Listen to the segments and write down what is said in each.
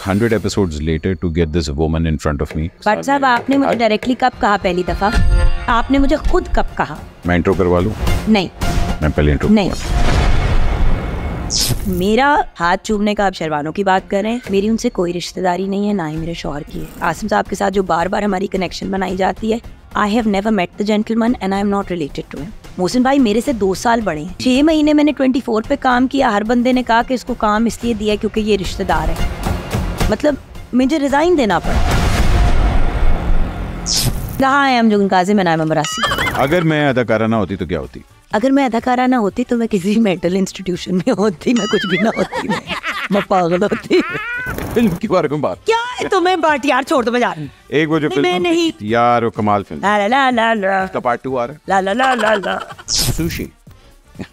100 episodes later to get this woman in front of me. But साहब आपने मुझे directly कब कहा पहली दफा? आपने मुझे खुद कब कहा? मैं इंट्रो करवा लूं? नहीं, मैं पहले इंट्रो नहीं। मेरा हाथ चूमने का आप शर्वानों की बात कर रहे हैं, मेरी उनसे कोई रिश्तेदारी नहीं है, ना ही मेरे शौहर की है। आसिम साहब के साथ जो बार बार हमारी कनेक्शन बनाई जाती है, I have never met the gentleman and I am not related to him. Mohsin भाई मेरे से 2 साल बड़े हैं। 6 महीने मैंने 24 पे काम किया। हर बंदे ने कहा कि इसको काम इसलिए दिया क्योंकि ये रिश्तेदार है। मतलब मुझे रिजाइन देना पड़ा। कहाँ है हम Jugan Kazim and I am मरासी। अगर मैं अदाकारा ना होती तो क्या होती? अगर मैं अदाकारा ना होती तो मैं किसी मेंटल इंस्टीट्यूशन में होती, मैं कुछ भी ना होती, मैं पागल होती। फिल्म के बारे में बात क्या है तुम्हें? बात यार छोड़, तो मैं जा रही हूँ। एक वो जो नहीं, मैं नहीं। यार वो कमाल फिल्म ला ला ला ला का पार्ट 2 आ रहा ला ला ला ला ला।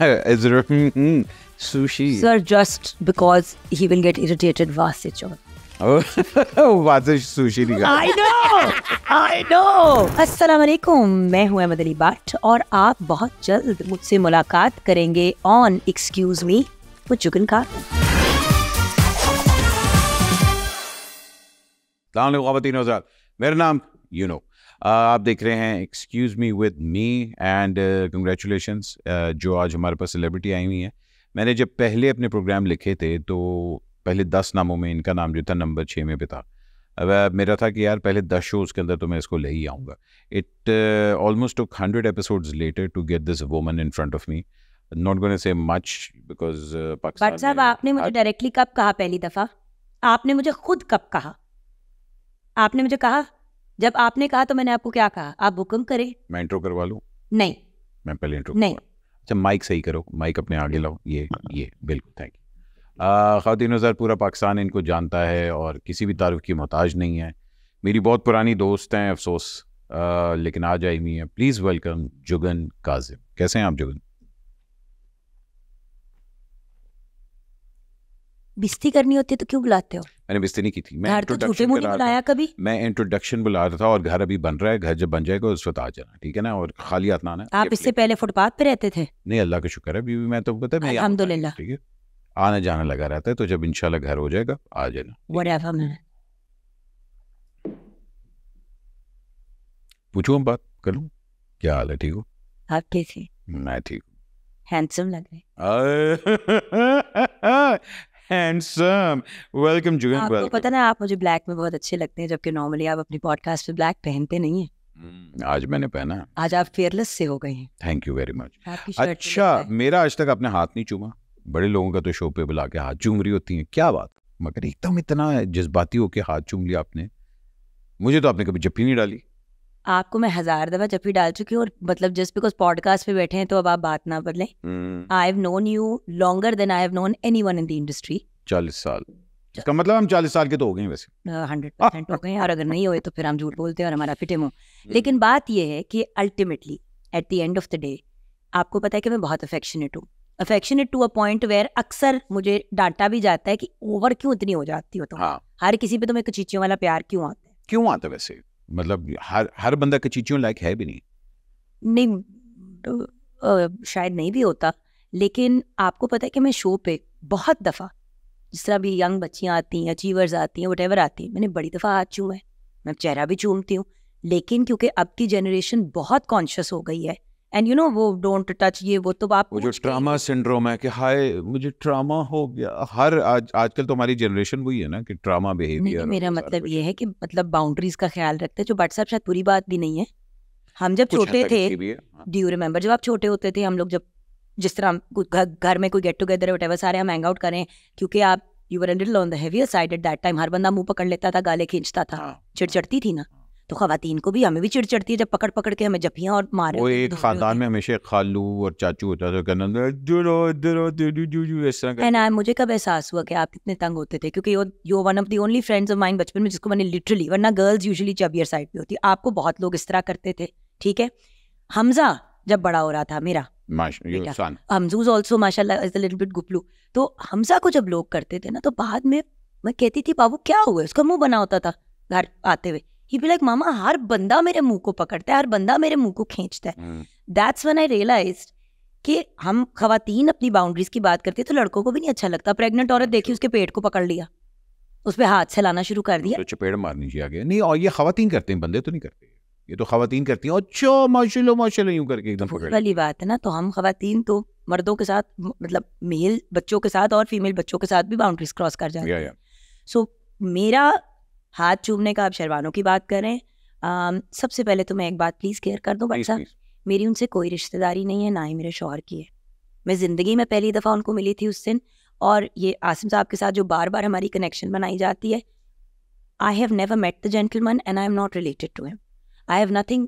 है। Sushi. Sushi. Sir, just because he will get irritated, वासिच और वाजिश सुशी नहीं I know. अस्सलाम वालेकुम, मैं हूँ अहमद अली भट्ट और आप बहुत जल्द मुझसे मुलाकात करेंगे on excuse me with Jugan का। मेरा नाम आप देख रहे हैं excuse me with me and congratulations जो आज हमारे पास सेलिब्रिटी आई हुई है। मैंने जब पहले अपने प्रोग्राम लिखे थे तो पहले 10 नामों में इनका नाम जो था नंबर 6 में पे था। अब मेरा था कि यार पहले 10 शोज़ के अंदर तो मैं इसको ले ही आऊँगा। It almost took 100 episodes later to get this woman in front of me. Not gonna say much because but साहब आपने मुझे डायरेक्टली कब कहा पहली दफ़ा? आपने मुझे खुद कब कहा? आपने मुझे कहा, जब आपने कहा तो मैंने आपको क्या कहा? आप हुक्म करें। मैं इंट्रो करवा लूँ? नहीं, मैं पहले इंट्रो नहीं। अच्छा माइक सही करो, माइक अपने आगे लाओ। ये बिल्कुल, थैंक यू। ख़वातीन हज़ार पूरा पाकिस्तान इनको जानता है और किसी भी तारीफ़ की मोहताज नहीं है। मेरी बहुत पुरानी दोस्त हैं अफसोस, लेकिन आज आई हुई हैं। Please welcome Jugan Kazim. कैसे हैं आप जुगन? बिस्ती करनी होती है तो क्यों बुलाते हो? मैंने बिस्ती नहीं की थी, मैं घर तो झूठे मुंह नहीं बुलाया कभी। मैं इंट्रोडक्शन बुला रहा था और घर अभी बन रहा है। घर जब बन जाएगा उस वक्त आ जाना, ठीक है ना? और खाली हाथ ना आना। आप इससे पहले फुटपाथ पे रहते थे? नहीं, अल्लाह का शुक्र है, अभी भी मैं तो पता है मैं अल्हम्दुलिल्लाह, ठीक है, आना जाना लगा रहता है। तो जब इंशाल्लाह घर हो जाएगा आ जाना। Whatever man. पूछूं, हम बात करूं? क्या हाल है? ठीक हो? आप कैसे? मैं ठीक हूँ। हैंडसम लग रहे हैं। Handsome, welcome Jugan. आपको पता ना, आप मुझे ब्लैक में बहुत अच्छे लगते हैं, जबकि नॉर्मली आप अपनी पॉडकास्ट पे ब्लैक पहनते नहीं हैं। आज मैंने पहना। आज आप फेयरलेस से हो गए हैं। Thank you very much. आपकी शर्ट अच्छा, मेरा आज तक आपने हाथ नहीं चूमा। बड़े लोगों का तो शो पे बुला के हाथ चूम रही होती हैं, क्या बात? मगर एकदम इतना जज्बाती होके हाथ चूम लिया आपने। मुझे तो आपने कभी जप्पी नहीं डाली। आपको मैं 1000 दफा जप्पी डाल चुकी हूँ, और मतलब जस्ट बिकॉज पॉडकास्ट पे बैठे हैं तो अब आप बात ना बदलें। I have known you longer than I have known anyone in the industry. 40 साल। इसका मतलब हम 40 साल के तो हो गए वैसे। 100% हो गए, और अगर नहीं हुए तो फिर हम झूठ बोलते हैं और हमारा फिटे मुंह। लेकिन बात यह है कि ultimately at the end of the day आपको पता है कि मैं बहुत अफेक्शनेट हूँ। Affectionate to a point where अक्सर मुझे डांटा भी जाता है कि ओवर क्यों इतनी हो जाती हो तुम। हाँ। हर किसी पे तुम्हें कचीचियों वाला प्यार क्यों आता है? क्यों आता है वैसे? मतलब हर बंदा कचीचियों लायक है भी नहीं। शायद नहीं भी होता, लेकिन आपको पता है कि मैं शो पे बहुत दफ़ा, जिस तरह भी यंग बच्चियाँ आती हैं, अचीवर्स आती हैं, व्हाटएवर आती हैं, मैंने बड़ी दफ़ा हाथ चूमा है। मैं चेहरा भी चूमती हूँ, लेकिन क्योंकि अब की जनरेशन बहुत कॉन्शियस हो गई है, एंड यू नो वो डोंट टच, ये वो तो आप वो जो ट्रामा सिंड्रोम है कि हाय मुझे ट्रामा हो गया। आजकल तो हमारी जनरेशन वही है ना कि ट्रामा बिहेवियर। मेरा मतलब ये है कि मतलब बाउंड्रीज का ख्याल रखते हैं, जो बट साहब शायद पूरी बात भी नहीं है। हम जब छोटे थे, डू यू रिमेंबर, जब आप छोटे होते थे, हम लोग जब जिस तरह घर में कोई गेट टुगेदर है व्हाटएवर, सारे हम हैंग आउट करें, क्योंकि आप you were a little on the heavier side at that time. हर बंदा मुंह पकड़ लेता था, गाले खींचता था, चिड़चिड़ती थी ना। तो खवातीन को भी, हमें भी चिड़ चढ़ती है जब पकड़ पकड़ के हमें जपियां और मारे। वो एक खानदान में हमेशा खालू और चाचू होता था, कहना मुझे कब एहसास हुआ कि आप कितने तंग होते थे, क्योंकि you one of the only friends of mine बचपन में जिसको मैंने लिटरली, वरना गर्ल्स यूजुअली चबियर साइड पे होती, आपको बहुत लोग इस तरह करते थे, ठीक है। हमजा जब बड़ा हो रहा था मेरा हमजूज ऑल्सो माशाल्लाह इज अ लिटिल बिट गुपलू, तो हमजा को जब लोग करते थे ना, तो बाद में मैं कहती थी बाबू क्या हुआ, उसका मुंह बना होता था घर आते हुए। He be like, मामा हर बंदा मेरे मुंह को पकड़ता है, हर बंदा मेरे मुंह को खींचता है। That's when I realized कि हम खवातीन अपनी बाउंड्रीज की बात करते हैं तो लड़कों को भी नहीं अच्छा लगता। प्रेग्नेंट औरत देखी, उसके पेट को पकड़ लिया, उस पर हाथ से लाना शुरू कर दिया। तो चपेड़ मारनी चाहिए आगे नहीं, और ये खवातीन करते हैं, बंदे तो नहीं करते, ये तो खवातीन करती हैं, अच्छा माशाल्लाह माशाल्लाह यूं करके एकदम पकड़ वाली बात है ना। तो हम खवातीन तो मर्दों के साथ, मतलब मेल बच्चों के साथ और फीमेल बच्चों के साथ भी बाउंड्रीज क्रॉस कर जाते हैं। सो मेरा हाथ चूमने का, आप शर्वानों की बात करें, सबसे पहले तो मैं एक बात प्लीज क्लियर कर दूं बट साहब, मेरी उनसे कोई रिश्तेदारी नहीं है, ना ही मेरे शौहर की है। मैं जिंदगी में पहली दफा उनको मिली थी उस दिन, और ये आसिम साहब के साथ जो बार बार हमारी कनेक्शन बनाई जाती है, I have never met the gentleman and I am not related to him, I have nothing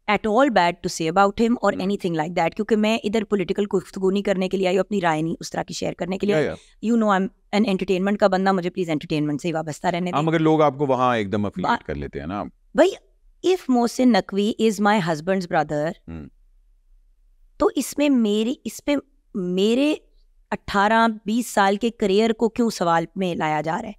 at all bad to say about him और एनीथिंग लाइक दैट, क्योंकि मैं इधर पॉलिटिकल गुफ्तगू नहीं करने के लिए आई, अपनी राय नहीं उस तरह की शेयर करने के लिए। You know I am an entertainment का बंदा, मुझे प्लीज एंटरटेनमेंट से ही वाबस्ता रहने दें। मगर लोग आपको वहाँ एकदम अफिलिएट कर लेते हैं ना भाई। If Mohsin Naqvi is my husband's brother, तो इसमें मेरे 18-20 साल के करियर को क्यों सवाल में लाया जा रहा है?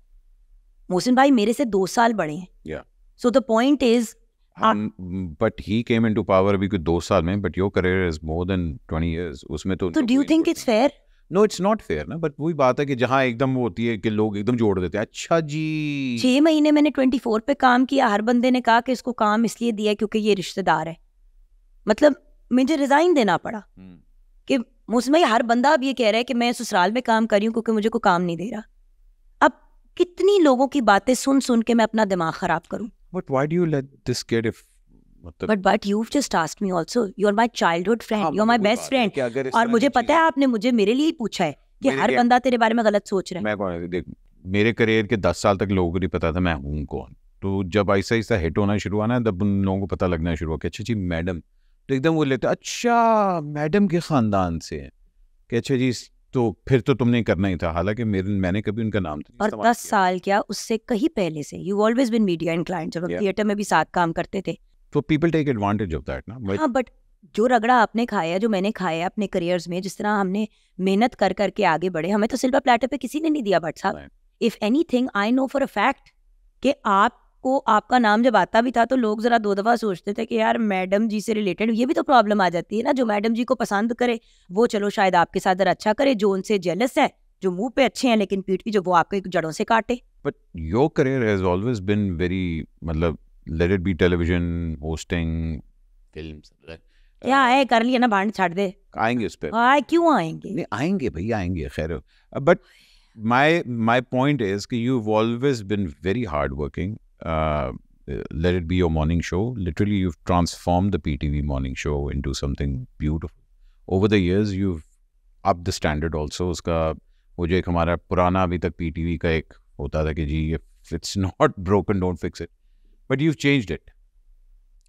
मोहसिन भाई मेरे से 2 साल बड़े हैं, so the point is, but he came into power अभी कोई 2 साल में, but your career is more than 20 years, उसमें तो do you think it's fair? No it's not fair ना, बट वही बात है कि जहाँ एकदम वो होती है कि लोग एकदम जोड़ देते हैं, अच्छा जी 6 महीने मैंने 24 पे काम किया, हर बंदे ने कहा कि इसको काम इसलिए दिया क्योंकि ये रिश्तेदार है, मतलब मुझे रिजाइन देना पड़ा कि मुझमें हर बंदा अब ये कह रहा है कि मैं ससुराल में काम कर रही हूँ क्योंकि मुझे कोई काम नहीं दे रहा। अब कितनी लोगों की बातें सुन सुन के मैं अपना दिमाग खराब करूं? But why do you let this kid if But you've just asked me also. You're my childhood friend. You're my best friend. और मुझे पता है आपने मुझे मेरे लिए ही पूछा है कि हर बंदा तेरे बारे में गलत सोच रहा है। मैं कौन, देख मेरे करियर के 10 साल तक लोगों को नहीं पता था मैं हूँ कौन, तो जब ऐसा ऐसा हिट होना शुरू हुआ ना, तब उन लोगों को पता लगना शुरू हुआ कि अच्छा जी मैडम, तो एकदम वो लेते अच्छा मैडम के खानदान से है कि अच्छा जी, तो फिर तो तुमने करना ही था, हालांकि मैंने कभी उनका नाम तो और 10 साल क्या उससे कहीं पहले से you always been media inclined, जब थिएटर में भी साथ काम करते थे, तो people take advantage of that ना। हाँ, बट जो रगड़ा आपने खाया, जो मैंने खाया अपने करियर्स में, जिस तरह हमने मेहनत कर करके आगे बढ़े, हमें तो सिल्वर प्लेटर पे किसी ने नहीं दिया। बट साहब, if anything I know for a fact कि आपको आपका नाम जब आता भी था तो लोग जरा 2 दफा सोचते थे कि यार मैडम जी से रिलेटेड, ये भी तो प्रॉब्लम आ जाती है ना। जो मैडम जी को पसंद करे वो चलो शायद आपके साथ जरा अच्छा करे, जो उनसे जेलस है, जो मुंह पे अच्छे हैं लेकिन पीठ की जो, वो आपके जड़ों से काटे। But your career has always been very, मतलब let it be television, hosting, films, क्या है कर लिया ना, भांड छाड़ दे, आएंगे उस पे। क्यों आएंगे? नहीं आएंगे भैया, आएंगे खैर। बट my point is कि you've always been very hardworking. Let it be your morning show. Literally, you've transformed the PTV morning show into something beautiful. Over the years, you've upped the standard also. उसका वो जो एक हमारा पुराना अभी तक PTV का एक होता था कि जी if it's not broken, don't fix it. But you've changed it.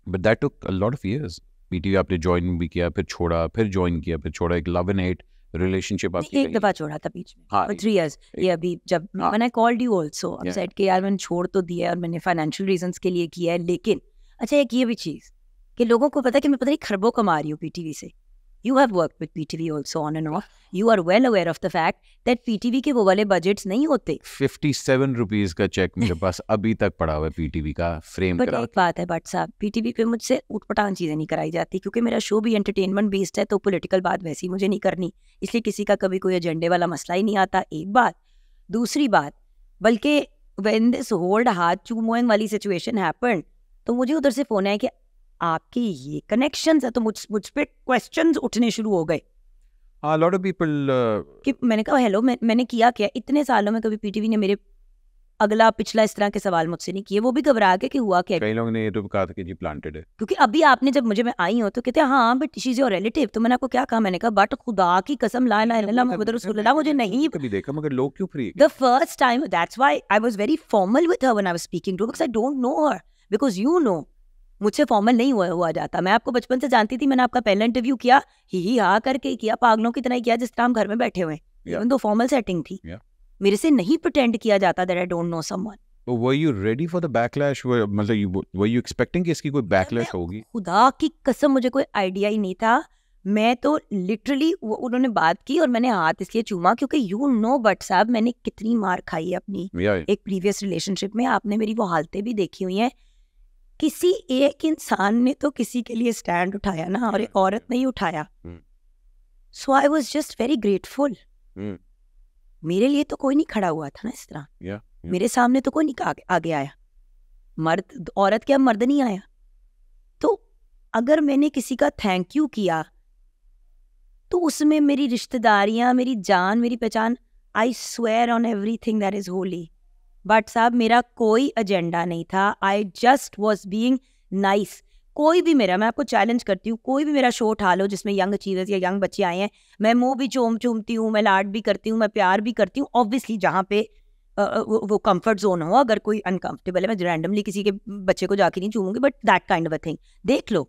But that took a lot of years. PTV आपने ज्वाइन भी किया, फिर छोड़ा, फिर ज्वाइन किया, फिर छोड़ा, एक लव एंड हेट रिलेशनशिप आपकी। एक दफा छोड़ा था बीच में, हाँ, 3 years। ये अभी जब when I called you also, I said कि यार मैंने छोड़ तो दिया और मैंने फाइनेंशियल रीजंस के लिए किया है, लेकिन अच्छा एक ये भी चीज कि लोगों को पता है कि मैं पता नहीं खरबों कमा रही हूँ PTV से। You have worked with PTV also on and off. You are well aware of the fact that PTV के वो वाले बजट्स नहीं होते। 57 रुपीज का चेक मेरे पास अभी तक पड़ा हुआ है PTV का, फ्रेम करा। एक बात है बट साहब, PTV पे मुझसे उठपटांग चीजें नहीं कराई जाती क्योंकि मेरा शो भी एंटरटेनमेंट बेस्ड है, तो पॉलिटिकल बात वैसी मुझे नहीं करनी, इसलिए किसी का कभी कोई एजेंडे वाला मसला ही नहीं आता। एक बात, दूसरी बात, बल्कि व्हेन दिस होल्ड हाथ चूमोइंग वाली सिचुएशन हैपेंड, तो मुझे उधर से फोन आया कि आपके ये कनेक्शंस है, तो मुझ पे क्वेश्चंस उठने शुरू हो गए। लॉट ऑफ पीपल कि मैंने कहा हेलो, मैंने किया क्या? इतने सालों में कभी PTV ने मेरे अगला पिछला इस तरह के सवाल मुझसे नहीं किए। वो भी घबरा के कि हुआ क्या। कई लोगों ने ये तो कहा था कि जी प्लांटेड है, क्योंकि अभी आपने जब मैं आई हूँ तो कहते हैं हाँ but she is your relative, तो मैंने आपको क्या कहा? मैंने कहा बट खुदा की कसम ला इलाहा इल्लल्लाह मुहम्मद रसूलुल्लाह, मुझे नहीं कभी देखा, मगर लोग क्यों free? The first time, that's why I was very formal with her when I was speaking to, because I don't know her, because you know मुझसे फॉर्मल नहीं हुआ जाता। मैं आपको बचपन से जानती थी, मैंने आपका पहला इंटरव्यू किया ही हाँ करके किया, पागलों की तरह ही किया, जिस तरह हम घर में बैठे हुए, इवन दो फॉर्मल सेटिंग थी। मेरे से नहीं प्रिटेंड किया जाता that I don't know someone. Were you ready for the backlash? मतलब were you expecting कि इसकी कोई backlash होगी? खुदा की कसम मुझे कोई आइडिया ही नहीं था। मैं तो लिटरली उन्होंने बात की और मैंने हाथ इसलिए चूमा क्योंकि यू नो बट साहब मैंने कितनी मार खाई है अपनी एक प्रीवियस रिलेशनशिप में। आपने मेरी वो हालतें भी देखी हुई हैं। किसी एक इंसान ने तो किसी के लिए स्टैंड उठाया ना, और एक औरत नहीं उठाया। So I was just very grateful. मेरे लिए तो कोई नहीं खड़ा हुआ था ना इस तरह। मेरे सामने तो कोई नहीं आगे आया, मर्द औरत क्या मर्द नहीं आया। तो अगर मैंने किसी का थैंक यू किया तो उसमें मेरी रिश्तेदारियां, मेरी जान, मेरी पहचान, I swear on everything that is Holi. But साहब मेरा कोई एजेंडा नहीं था, I just was being nice. कोई भी मेरा, मैं आपको चैलेंज करती हूँ, कोई भी मेरा शो उठा लो जिसमें यंग अचीवर्स या यंग बच्चे आए हैं, मैं मुंह भी चूमती हूँ, मैं लाड भी करती हूँ, मैं प्यार भी करती हूँ। ऑब्वियसली जहाँ पे वो कंफर्ट जोन हो, अगर कोई अनकंफर्टेबल है मैं रैंडमली किसी के बच्चे को जाके नहीं चूमूंगी, but that kind of a thing देख लो।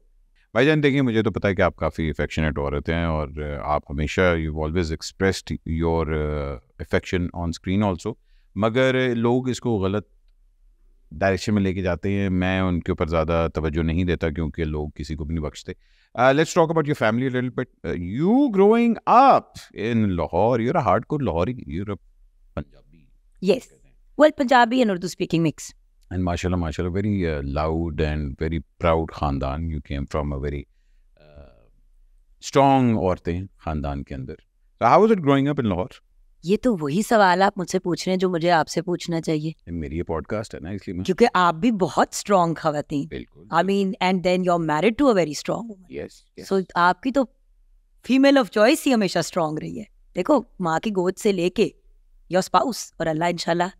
भाईजान देखिए, मुझे तो पता है कि आप काफ़ी अफेक्शनेट औरत हैं और आप हमेशा you always expressed your affection on screen also, मगर लोग इसको गलत डायरेक्शन में लेके जाते हैं। मैं उनके ऊपर ज़्यादा तवज्जो नहीं देता क्योंकि लोग किसी को भी नहीं बख्शते। Let's talk about your family a little bit. You growing up in Lahore, you are a hardcore Lahori, you are a Punjabi. Yes, well Punjabi and Urdu speaking mix. And mashallah, very loud and very proud khandan. You came from a very strong औरतें खानदान के अंदर. So how was it growing up in Lahore? ये तो वही सवाल आप मुझसे पूछ रहे हैं जो मुझे आपसे पूछना चाहिए। मेरी ये पॉडकास्ट है ना, इसलिए मैं, क्योंकि आप भी बहुत स्ट्रॉन्ग खवातीन। बिल्कुल। I mean and then you are married to a very strong woman. Yes, so आपकी तो फीमेल ऑफ चॉइस ही हमेशा स्ट्रॉन्ग रही है। देखो माँ की गोद से लेके योर स्पाउस, और अल्लाह इंशाल्लाह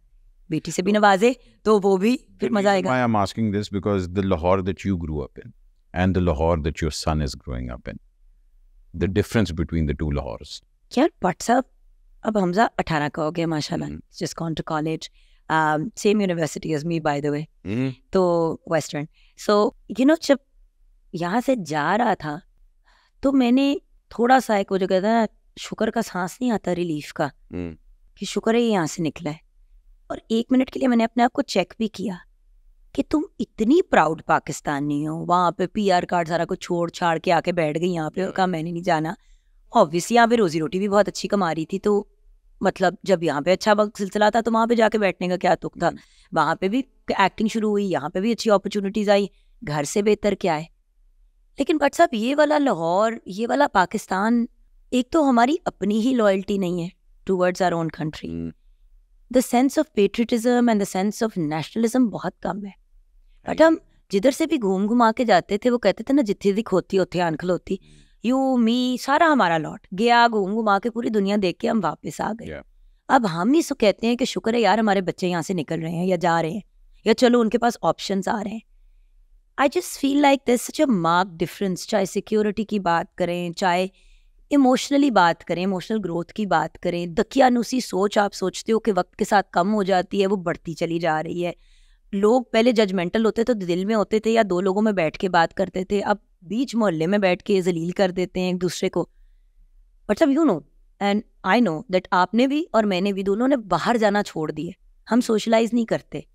बेटी से भी नवाजे तो वो भी फिर मजा आएगा। I am asking this because the Lahore that you grew up in and the Lahore that your son is growing up in, the difference between the two Lahores. यार व्हाट्सअप, अब हमजा 18 का हो गया माशाल्लाह, just gone to college, same university as me by the way, तो western. So you know जब यहाँ से जा रहा था तो मैंने थोड़ा सा एक वो जो कहता है शुक्र का सांस नहीं आता रिलीफ का, कि शुक्र है ये यहाँ से निकला है। और 1 मिनट के लिए मैंने अपने आप को चेक भी किया कि तुम इतनी प्राउड पाकिस्तानी हो, वहाँ पे PR कार्ड सारा कुछ छोड़ छाड़ के आके बैठ गई यहाँ पे, और कहा मैंने नहीं जाना। ऑब्वियसली यहाँ पे रोजी रोटी भी बहुत अच्छी कमा रही थी, तो मतलब जब यहाँ पे अच्छा वक्त सिलसिला था तो वहाँ पे जाके बैठने का क्या तुक था। वहाँ पे भी एक्टिंग शुरू हुई, यहाँ पे भी अच्छी अपॉर्चुनिटीज आई, घर से बेहतर क्या है। लेकिन बट साहब ये वाला लाहौर, ये वाला पाकिस्तान, एक तो हमारी अपनी ही लॉयल्टी नहीं है towards our own country, the sense of patriotism and the sense of nationalism बहुत कम है। बट हम जिधर से भी घूम घुमा के जाते थे वो कहते थे ना जितनी दी खोती होती आन खलोती, यू मी सारा हमारा लौट गया, घूम घुमा के पूरी दुनिया देख के हम वापस आ गए। अब हम ही सो कहते हैं कि शुक्र है यार हमारे बच्चे यहाँ से निकल रहे हैं या जा रहे हैं, या चलो उनके पास ऑप्शंस आ रहे हैं। I just feel like this such a marked difference, चाहे सिक्योरिटी की बात करें, चाहे इमोशनली बात करें, इमोशनल ग्रोथ की बात करें। दकियानुसी सोच आप सोचते हो कि वक्त के साथ कम हो जाती है, वो बढ़ती चली जा रही है। लोग पहले जजमेंटल होते तो दिल में होते थे या 2 लोगों में बैठ के बात करते थे, अब बीच मोहल्ले में बैठ के जलील कर देते हैं एक दूसरे को। बट सब you know and I know that आपने भी और मैंने भी, दोनों ने बाहर जाना छोड़ दिए। हम सोशलाइज नहीं करते।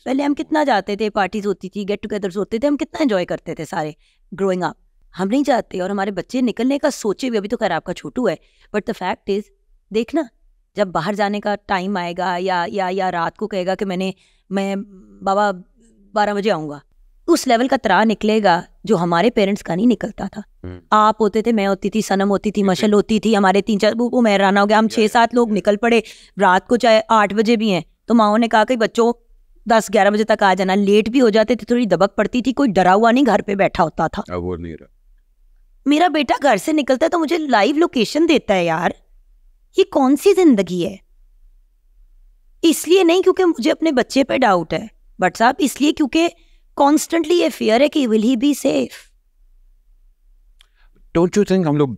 पहले हम कितना जाते थे, पार्टीज होती थी, गेट टुगेदर्स होते थे, हम कितना एंजॉय करते थे सारे ग्रोइंग अप। हम नहीं जाते, और हमारे बच्चे निकलने का सोचे भी, अभी तो खैर आपका छोटू है, बट द फैक्ट इज देखना जब बाहर जाने का टाइम आएगा या रात को कहेगा कि मैं बाबा 12 बजे आऊँगा, उस लेवल का तरा निकलेगा जो हमारे पेरेंट्स का नहीं निकलता था। आप होते थे, मैं होती थी, सनम होती थी, मशल होती थी, हमारे 3-4 वो मेहराना हो गया, हम 6-7 लोग निकल पड़े। रात को चाहे 8 बजे भी हैं तो माओ ने कहा कि बच्चों 10-11 बजे तक आ जाना। लेट भी हो जाते थे, थोड़ी दबक पड़ती थी, कोई डरा हुआ नहीं घर पे बैठा होता था। वो नहीं रहा। मेरा बेटा घर से निकलता है तो मुझे लाइव लोकेशन देता है। यार ये कौन सी जिंदगी है? इसलिए नहीं क्योंकि मुझे अपने बच्चे पे डाउट है, बट साहब इसलिए क्योंकि कॉन्स्टेंटली ये फियर है कि will he be safe. Don't you think हम लोग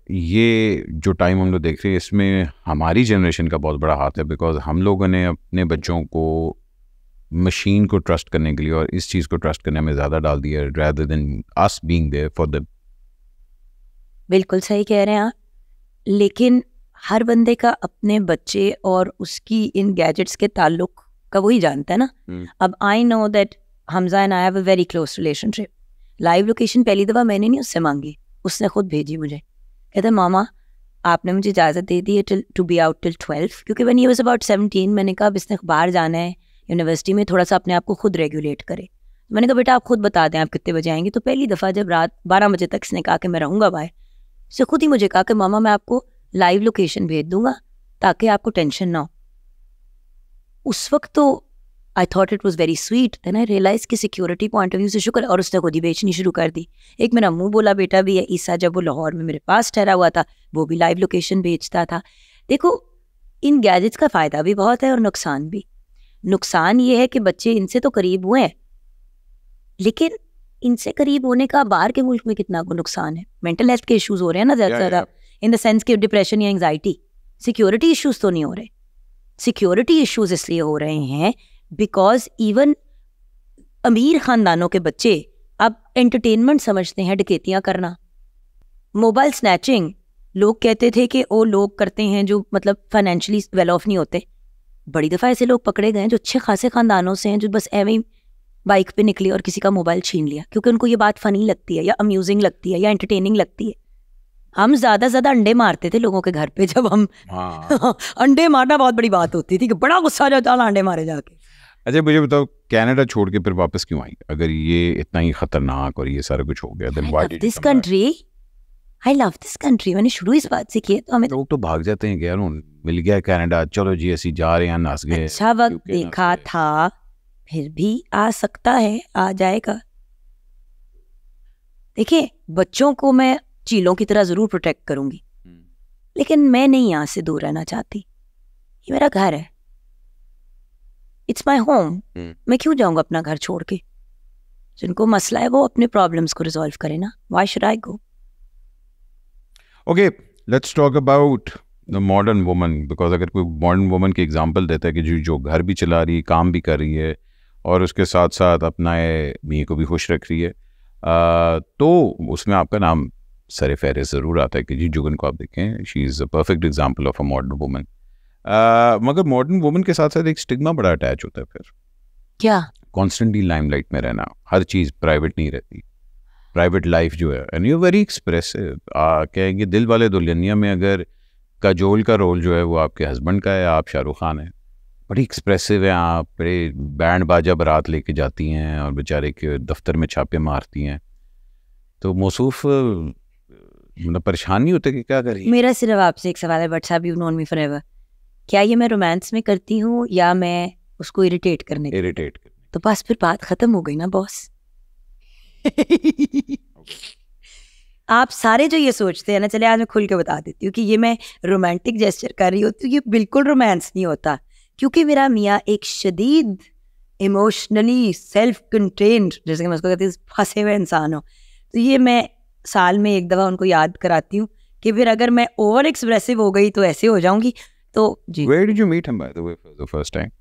ये जो टाइम हम लोग देख रहे हैं इसमें हमारी जनरेशन का बहुत बड़ा हाथ है, बिकॉज हम लोगों ने अपने बच्चों को मशीन को ट्रस्ट करने के लिए और इस चीज़ को ट्रस्ट करने में ज़्यादा डाल दिया rather than us being there for them। बिल्कुल सही कह रहे हैं आप, लेकिन हर बंदे का अपने बच्चे और उसकी इन गैजेट्स के ताल्लुक का वही जानता है ना। अब I know that Hamza and I have a very close relationship. Live location पहली दफ़ा मैंने नहीं उससे मांगी, उसने खुद भेजी मुझे। कहते मामा आपने मुझे इजाज़त दे दी है टू बी आउट टिल 12, क्योंकि व्हेन ही वाज अबाउट 17 मैंने कहा अब इसने बाहर जाना है यूनिवर्सिटी में, थोड़ा सा अपने आप को खुद रेगुलेट करे। मैंने कहा बेटा आप खुद बता दें आप कितने बजे आएंगे। तो पहली दफ़ा जब रात 12 बजे तक इसने कहा कि मैं रहूँगा बाहर, इससे खुद ही मुझे कहा कि मामा मैं आपको लाइव लोकेशन भेज दूंगा ताकि आपको टेंशन ना हो। उस वक्त तो I thought it was very sweet, then I realise कि सिक्योरिटी पॉइंट ऑफ व्यू से शुक्र, और उसने खुद ही बेचनी शुरू कर दी। एक मेरा मुंह बोला बेटा भी है, ईसा, जब वो लाहौर में मेरे पास ठहरा हुआ था वो भी लाइव लोकेशन बेचता था। देखो इन गैजेट्स का फ़ायदा भी बहुत है और नुकसान भी। नुकसान ये है कि बच्चे इनसे तो करीब हुए हैं, लेकिन इनसे करीब होने का बाहर के मुल्क में कितना को नुकसान है। मेंटल हेल्थ के इश्यूज हो रहे हैं ना ज़्यादा, इन द सेंस कि डिप्रेशन या एंग्जाइटी। सिक्योरिटी इश्यूज तो नहीं हो रहे। सिक्योरिटी इश्यूज इसलिए हो रहे हैं बिकॉज इवन अमीर खानदानों के बच्चे अब एंटरटेनमेंट समझते हैं डकैतियाँ करना। मोबाइल स्नैचिंग लोग कहते थे कि वो लोग करते हैं जो मतलब फाइनेंशियली वेल ऑफ नहीं होते। बड़ी दफ़ा ऐसे लोग पकड़े गए हैं जो अच्छे खासे खानदानों से हैं, जो बस एवं ही बाइक पे निकले और किसी का मोबाइल छीन लिया क्योंकि उनको ये बात फनी लगती है या अम्यूजिंग लगती है या एंटरटेनिंग लगती है। हम ज़्यादा अंडे मारते थे लोगों के घर पे जब हम अंडे मारना बहुत बड़ी बात होती थी कि बड़ा गुस्सा आ जाता अंडे मारे जाके। अच्छा मुझे बताओ, कनाडा छोड़ के फिर वापस क्यों आई? अगर ये इतना ही खतरनाक और ये सारा कुछ हो गया, then why did you this come back? Country, I love this country. मैंने शुरू इस बात से किया तो हमें लोग तो भाग जाते हैं कि यार मिल गया कनाडा, चलो जी ऐसी जा रहे हैं, नाच गए, अच्छा वक्त UK नाच देखा गए। था, फिर भी आ सकता है, आ जाएगा। देखिए बच्चों को मैं चीलों की तरह जरूर प्रोटेक्ट करूंगी, लेकिन मैं नहीं यहाँ से दूर रहना चाहती। ये मेरा घर है, इट्स माई होम। मैं क्यों जाऊंगा अपना घर छोड़ के? जिनको मसला है वो अपने प्रॉब्लम्स को रिजॉल्व करे ना, why should I go? Okay, let's talk about the modern woman, because अगर कोई मॉडर्न वुमन की एग्जांपल देता है कि जो घर भी चला रही है, काम भी कर रही है और उसके साथ साथ अपना मियाँ को भी खुश रख रही है, तो उसमें आपका नाम सर फहरिस्त ज़रूर आता है कि जी जुगन को आप देखें, she is a perfect example of a modern woman. मगर मॉडर्न वुमन के साथ साथ एक स्टिग्मा बड़ा अटैच होता है फिर। क्या? कॉन्स्टेंटली लाइमलाइट में रहना, हर चीज़ प्राइवेट नहीं रहती, प्राइवेट लाइफ जो है, एंड यू वेरी एक्सप्रेसिव। कहेंगे दिल वाले दुल्हनिया में अगर काजोल का रोल जो है वो आपके हस्बैंड का है, आप शाहरुख खान हैं, बड़ी एक्सप्रेसिव हैं आप, बड़े बैंड बाजा बारात लेके जाती हैं और बेचारे के दफ्तर में छापे मारती हैं, तो मौसूफ मतलब परेशान नहीं होते कि क्या करिए? मेरा सिर्फ आपसे एक सवाल है, बट साहब यू नोन मी फॉरएवर, क्या ये मैं रोमांस में करती हूँ या मैं उसको इरिटेट करने? इरिटेट करने। तो बस फिर बात खत्म हो गई ना बॉस। आप सारे जो ये सोचते हैं ना, चले आज मैं खुल के बता देती हूँ कि ये मैं रोमांटिक जेस्चर कर रही होती हूँ, ये बिल्कुल रोमांस नहीं होता, क्योंकि मेरा मियाँ एक शदीद इमोशनली सेल्फ कंटेन्ड, जैसे कि मैं उसको कहती हूँ, फंसे हुए इंसान हो। तो ये मैं साल में एक दफ़ा उनको याद कराती हूँ कि फिर अगर मैं ओवर एक्सप्रेसिव हो गई तो ऐसे हो जाऊंगी। तो जी, Where did you meet him, by the way, for the first time?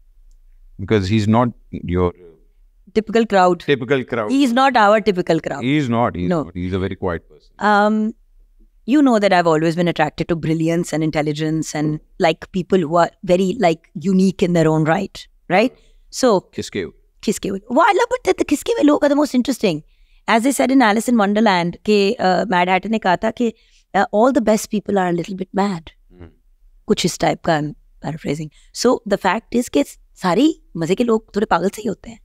Because he's not your typical crowd. typical crowd. He is not our typical crowd. He's not. No. He's a very quiet person. You know that I've always been attracted to brilliance and intelligence and like people who are very like unique in their own right, right? So किसके? Why love it? The किसके वे लोग are the most interesting. As I said in Alice in Wonderland, के Mad Hatter ने कहा था कि all the best people are a little bit mad. कुछ इस टाइप का paraphrasing. So the fact is कि सारी मजे के लोग थोड़े पागल से ही होते हैं,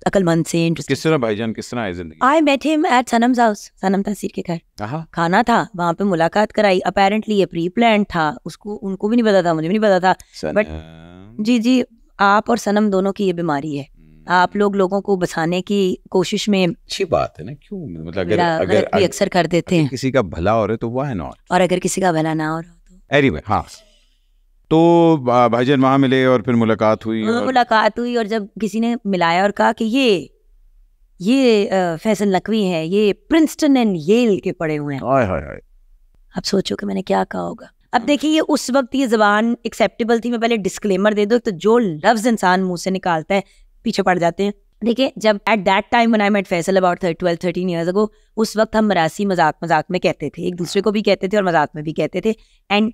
अकलमंद से, इंटरेस्टिंग। किस तरह भाईजान, किस तरह आए जिंदगी? I met him at Sanam's house, Sanam Taseer के घर खाना था, वहां पे मुलाकात कराई। अपेरेंटली ये प्री प्लान था, उसको उनको भी नहीं पता था, मुझे भी नहीं पता था, बट जी आप और सनम दोनों की ये बीमारी है, आप लोगों को बसाने की कोशिश में। अच्छी बात है ना, क्यों मतलब अगर भी अक्सर कर देते हैं, किसी का भला हो रहा है तो व्हाई नॉट, और अगर किसी का भला ना हो रहा तो एनीवे। हाँ, तो भाईजान वहाँ मिले और फिर मुलाकात हुई और जब किसी ने मिलाया और कहा कि ये फैसल नकवी है, ये प्रिंसटन एंड येल के पढ़े हुए हैं, हाय हाय हाय, अब सोचो कि मैंने क्या कहा होगा। अब देखिए ये उस वक्त ये ज़बान एक्सेप्टेबल थी। मैं पहले डिस्क्लेमर दे दूँ, तो जो लफ्ज़ इंसान मुंह से निकालता है पीछे पड़ जाते हैं। देखिए जब at that time when I met Faisal about 12-13 years ago, उस वक्त हम मरासी मजाक में कहते थे, एक दूसरे को भी कहते थे और मजाक में भी कहते थे, and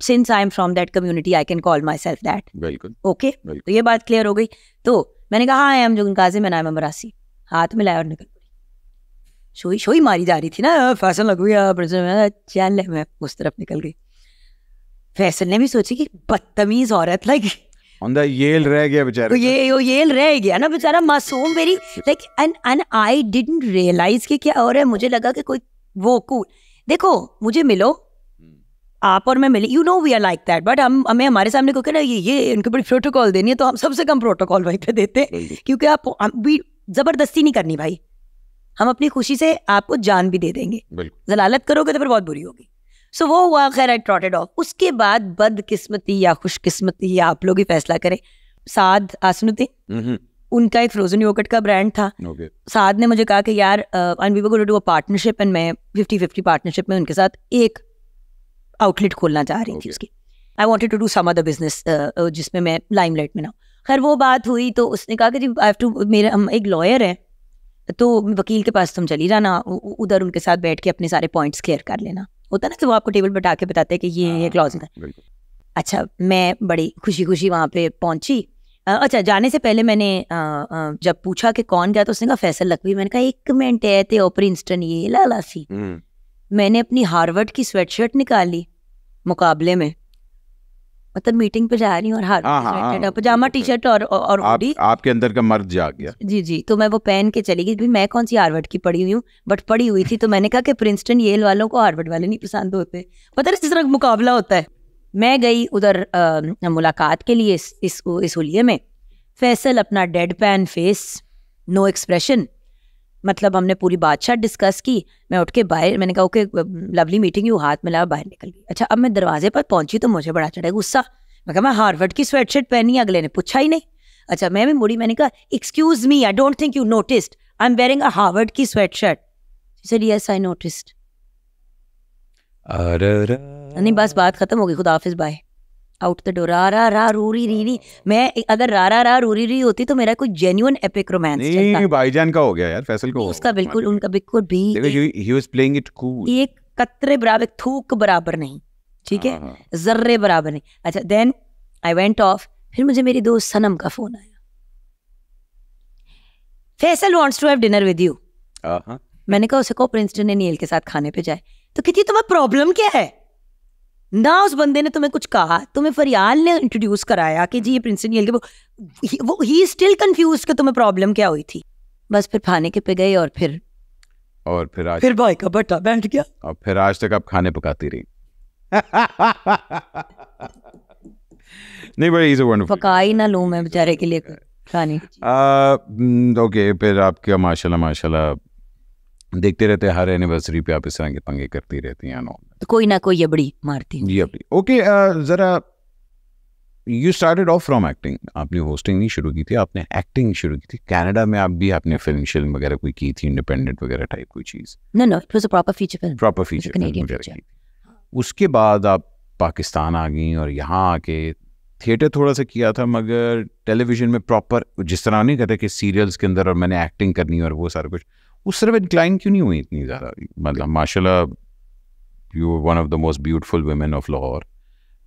since I am from that community I can call myself that. बिल्कुल ओके, तो ये बात क्लियर हो गई। तो मैंने कहा I am Jugan Kazim and I am Mirasi, हाथ मिलाया और निकल पड़ी। शोई मारी जा रही थी ना, फैसल लगुई, चल मैं उस तरफ निकल गई। फैसल ने भी सोची कि बदतमीज औरत, लाइक येल रह गया बेचारा, येल रह गया ना बेचारा, मासूम very, like and I didn't realise कि क्या हो रहा है। मुझे लगा कि कोई वो कूल, देखो मुझे मिलो आप और मैं मिले, you know we are like that, but हमें हमारे सामने को ना ये उनको बड़ी प्रोटोकॉल देनी है, तो हम सबसे कम प्रोटोकॉल वहीं पे देते हैं, क्योंकि आप भी जबरदस्ती नहीं करनी भाई, हम अपनी खुशी से आपको जान भी दे देंगे, जलालत करोगे तो फिर बहुत बुरी होगी। सो वो हुआ, खैर आई ट्रॉटेड ऑफ। उसके बाद बदकिस्मती या खुशकिस्मती या आप लोग ही फैसला करें, साद आसनुद्दीन, उनका एक फ्रोजन योगर्ट का ब्रांड था। साद ने मुझे कहा कि यार and we were going to do a partnership, and मैं 50-50 पार्टनरशिप में उनके साथ एक आउटलेट खोलना चाह रही थी उसकी। I wanted to do some other business जिसमें मैं लाइमलाइट में ना। खैर वो बात हुई तो उसने कहा कि जी आई हैव टू, मेरा हम एक लॉयर है तो वकील के पास तुम चली जाना, उधर उनके साथ बैठ के अपने सारे पॉइंट्स क्लियर कर लेना। होता ना कि वो आपको टेबल बैठा के बताते हैं कि ये क्लॉज है। अच्छा, मैं बड़ी खुशी खुशी वहाँ पे पहुंची। अच्छा, जाने से पहले मैंने जब पूछा कि कौन गया तो उसने कहा फैसल लकवी। मैंने कहा एक मिनट है थे प्रिंसटन ये लाला सी। मैंने अपनी हार्वर्ड की स्वेटशर्ट निकाली मुकाबले में, मतलब मीटिंग पे जा रही हूँ और हार्वर्ड पजामा टी शर्ट और आपके अंदर का मर्द जाग गया। जी, तो मैं वो पहन के चली गई। भाई मैं कौन सी हार्वर्ड की पढ़ी हुई हूँ, बट पढ़ी हुई थी। तो मैंने कहा कि प्रिंसटन येल वालों को हार्वर्ड वाले नहीं पसंद होते, पता नहीं किस तरह मुकाबला होता है। मैं गई उधर मुलाकात के लिए इस हुलिये में। फैसल अपना deadpan face, no expression, मतलब हमने पूरी बातचीत डिस्कस की। मैं उठ के बाहर, मैंने कहा ओके लवली मीटिंग यू, हाथ मिला बाहर निकल गई। अच्छा, अब मैं दरवाजे पर पहुंची तो मुझे बड़ा चढ़ा गुस्सा। मैं कहा मैं हार्वर्ड की स्वेटशर्ट पहनी, अगले ने पूछा ही नहीं। अच्छा, मैं भी मुड़ी, मैंने कहा excuse me, I don't think you noticed I am wearing a Harvard की sweatshirt. She said yes I noticed. नहीं, बस बात खत्म हो गई, खुदा हाफिज, बाय, आउट द डोर। रा रूरी री। मैं अगर रा रूरी री होती तो मेरा कोई जेन्युइन एपिक रोमांस चलता। भाईजान का हो गया यार, फैसल को उसका बिल्कुल, उनका बिल्कुल भी he was playing it cool, एक कतरे बराबर, थूक बराबर नहीं, ठीक है, जर्रे बराबर नहीं। अच्छा, देन आई वेंट ऑफ। फिर मुझे मेरी दोस्त सनम का फोन आया, Faisal wants to have dinner with you. मैंने कहा उसे को प्रिंसटन एंड येल के साथ खाने पे जाए। तो कहती तुम्हें प्रॉब्लम क्या है ना, उस बंदे ने तुम्हें कुछ कहा, तुम्हें फरियाल ने इंट्रोड्यूस कराया कि जी ये प्रिंसटन येल के, वो ही स्टिल कंफ्यूज्ड कि तुम्हें प्रॉब्लम क्या हुई थी। बस फिर खाने के पे गए और फिर आज फिर भाई का बट्टा बैठ गया और फिर आज तक आप खाने पकाती रही। नहीं भाई, इज अ वंडरफुल, पकाई ना लूं मैं बेचारे के लिए खाने। ओके, फिर आपका माशाल्लाह देखते रहते हैं, हर एनिवर्सरी पे आप इस तरह के पंगे करती रहती हैं। नो, तो कोई ना कोई ये बड़ी मारती जी अपनी। ओके, जरा you started off from acting, आपने होस्टिंग नहीं शुरू की थी, आपने एक्टिंग शुरू की थी। कनाडा में आप भी आपने फिल्म वगैरह कोई की थी, इंडिपेंडेंट वगैरह टाइप कोई चीज? No, it was a proper feature film Canadian. उसके बाद आप पाकिस्तान आ गई और यहाँ आके थिएटर थोड़ा सा किया था, मगर टेलीविजन में प्रॉपर जिस तरह नहीं कहते कि सीरियल्स के अंदर और मैंने एक्टिंग करनी और वो सारा कुछ, उस तरफ इंक्लाइन क्यों नहीं हुई इतनी ज़्यादा? मतलब माशाल्लाह, you are one of the most beautiful women of Lahore,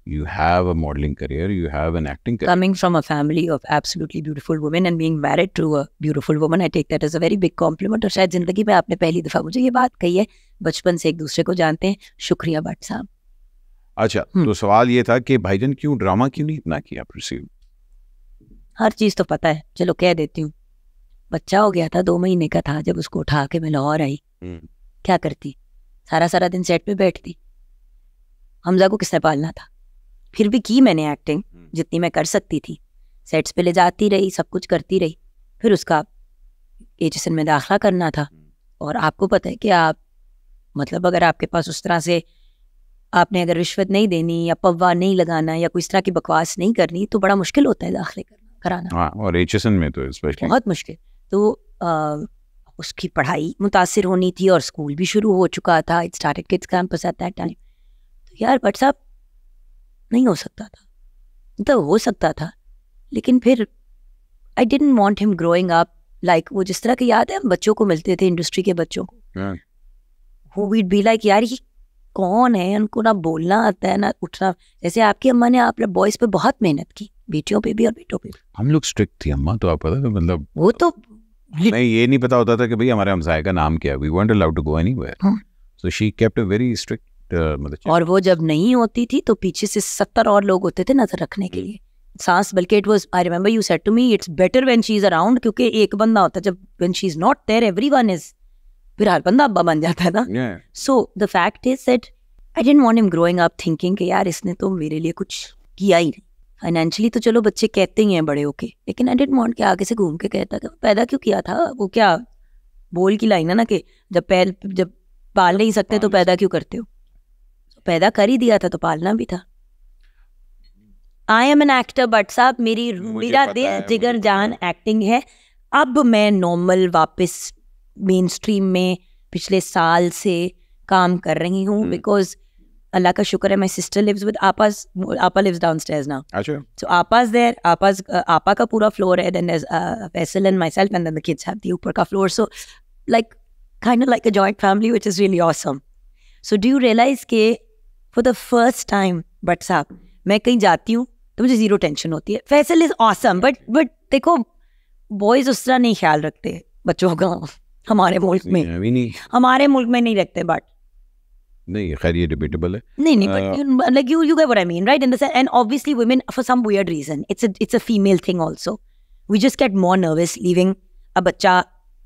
you have a modeling career, you have an acting career. Coming from a family of absolutely beautiful women and being married to a beautiful woman, I take that as a very big compliment. और शायद जिंदगी में आपने पहली दफा मुझे ये बात कही है, बचपन से एक दूसरे को जानते हैं। शुक्रिया भट्ट साहब। अच्छा, तो सवाल ये था कि भाईजान क्यों ड्रामा क्यों नहीं इतना किया परस्यू? हर चीज़ तो पता है, चलो कह देती हूँ। बच्चा हो गया था, 2 महीने का था जब उसको उठा के मैं लाहौर आई। क्या करती, सारा दिन सेट पे बैठती। हमजा को किसने पालना था? फिर भी की मैंने एक्टिंग जितनी मैं कर सकती थी, सेट्स पे ले जाती रही, सब कुछ करती रही। फिर उसका एचएसएन में दाखिला करना था, और आपको पता है कि आप, मतलब अगर आपके पास उस तरह से आपने अगर रिश्वत नहीं देनी या पव्वा नहीं लगाना या कोई इस तरह की बकवास नहीं करनी, तो बड़ा मुश्किल होता है दाखिले कराना। और एचएसएन में तो स्पेशली बहुत मुश्किल। तो उसकी पढ़ाई मुतासिर होनी थी और स्कूल भी शुरू हो चुका था। It started kids campus at that time. तो यार बट साहब, नहीं हो सकता था, तो हो सकता था, लेकिन फिर आई didn't want him growing up like वो जिस तरह के, याद है हम बच्चों को मिलते थे, इंडस्ट्री के बच्चों को, who we'd be like यार ये कौन है, उनको ना बोलना आता है ना उठना। जैसे आपकी अम्मा ने आप बॉयज पे बहुत मेहनत की, बेटियों पे भी और बेटों पे भी। हम लोग स्ट्रिक्ट थी अम्मा, तो आप पता था, मतलब वो तो नहीं, ये नहीं पता होता था कि भाई हमारे हमसाये का नाम क्या है। We weren't allowed to go anywhere, so she kept a very strict और वो जब नहीं होती थी तो पीछे से 70 और लोग होते थे नजर रखने के लिए, सांस। बल्कि it was, I remember you said to me, it's better when she is around, क्योंकि एक बंदा होता है, जब when she is not there everyone is, फिर हर बंदा अब्बा बन जाता है ना। So the fact is that I didn't want him growing up thinking कि यार इसने तो मेरे लिए कुछ किया ही नहीं। फाइनेंशियली तो चलो बच्चे कहते ही हैं बड़े होके, लेकिन आई डिडंट वांट कि आगे से घूम के कहता कि पैदा क्यों किया था। वो क्या बोल की लाइन है ना कि जब पाल नहीं सकते तो पैदा क्यों करते हो। पैदा कर ही दिया था तो पालना भी था। I am an actor but साहब मेरा दिल जिगर जान एक्टिंग है। अब मैं नॉर्मल वापस मेन स्ट्रीम में पिछले साल से काम कर रही हूँ, बिकॉज अल्लाह का शुक्र है my sister lives with Apa lives downstairs now. अच्छा। सो आपा's देयर, आपा का पूरा फ्लोर है, then there is Faisal and myself and then the kids have the ऊपर का floor, so like kind of like a joint family which is really awesome. So do you realize के for the first time but साहब मैं कहीं जाती हूँ तो मुझे जीरो टेंशन होती है। फैसल इज ऑसम बट देखो बॉयज उस तरह नहीं ख्याल रखते बच्चों का हमारे मुल्क में, हमारे मुल्क में नहीं रखते। बट नहीं खैर ये डिबेटेबल है। नहीं but like you get what I mean, right? In the sense, and obviously women for some weird reason it's a female thing also. We just get more nervous leaving a बच्चा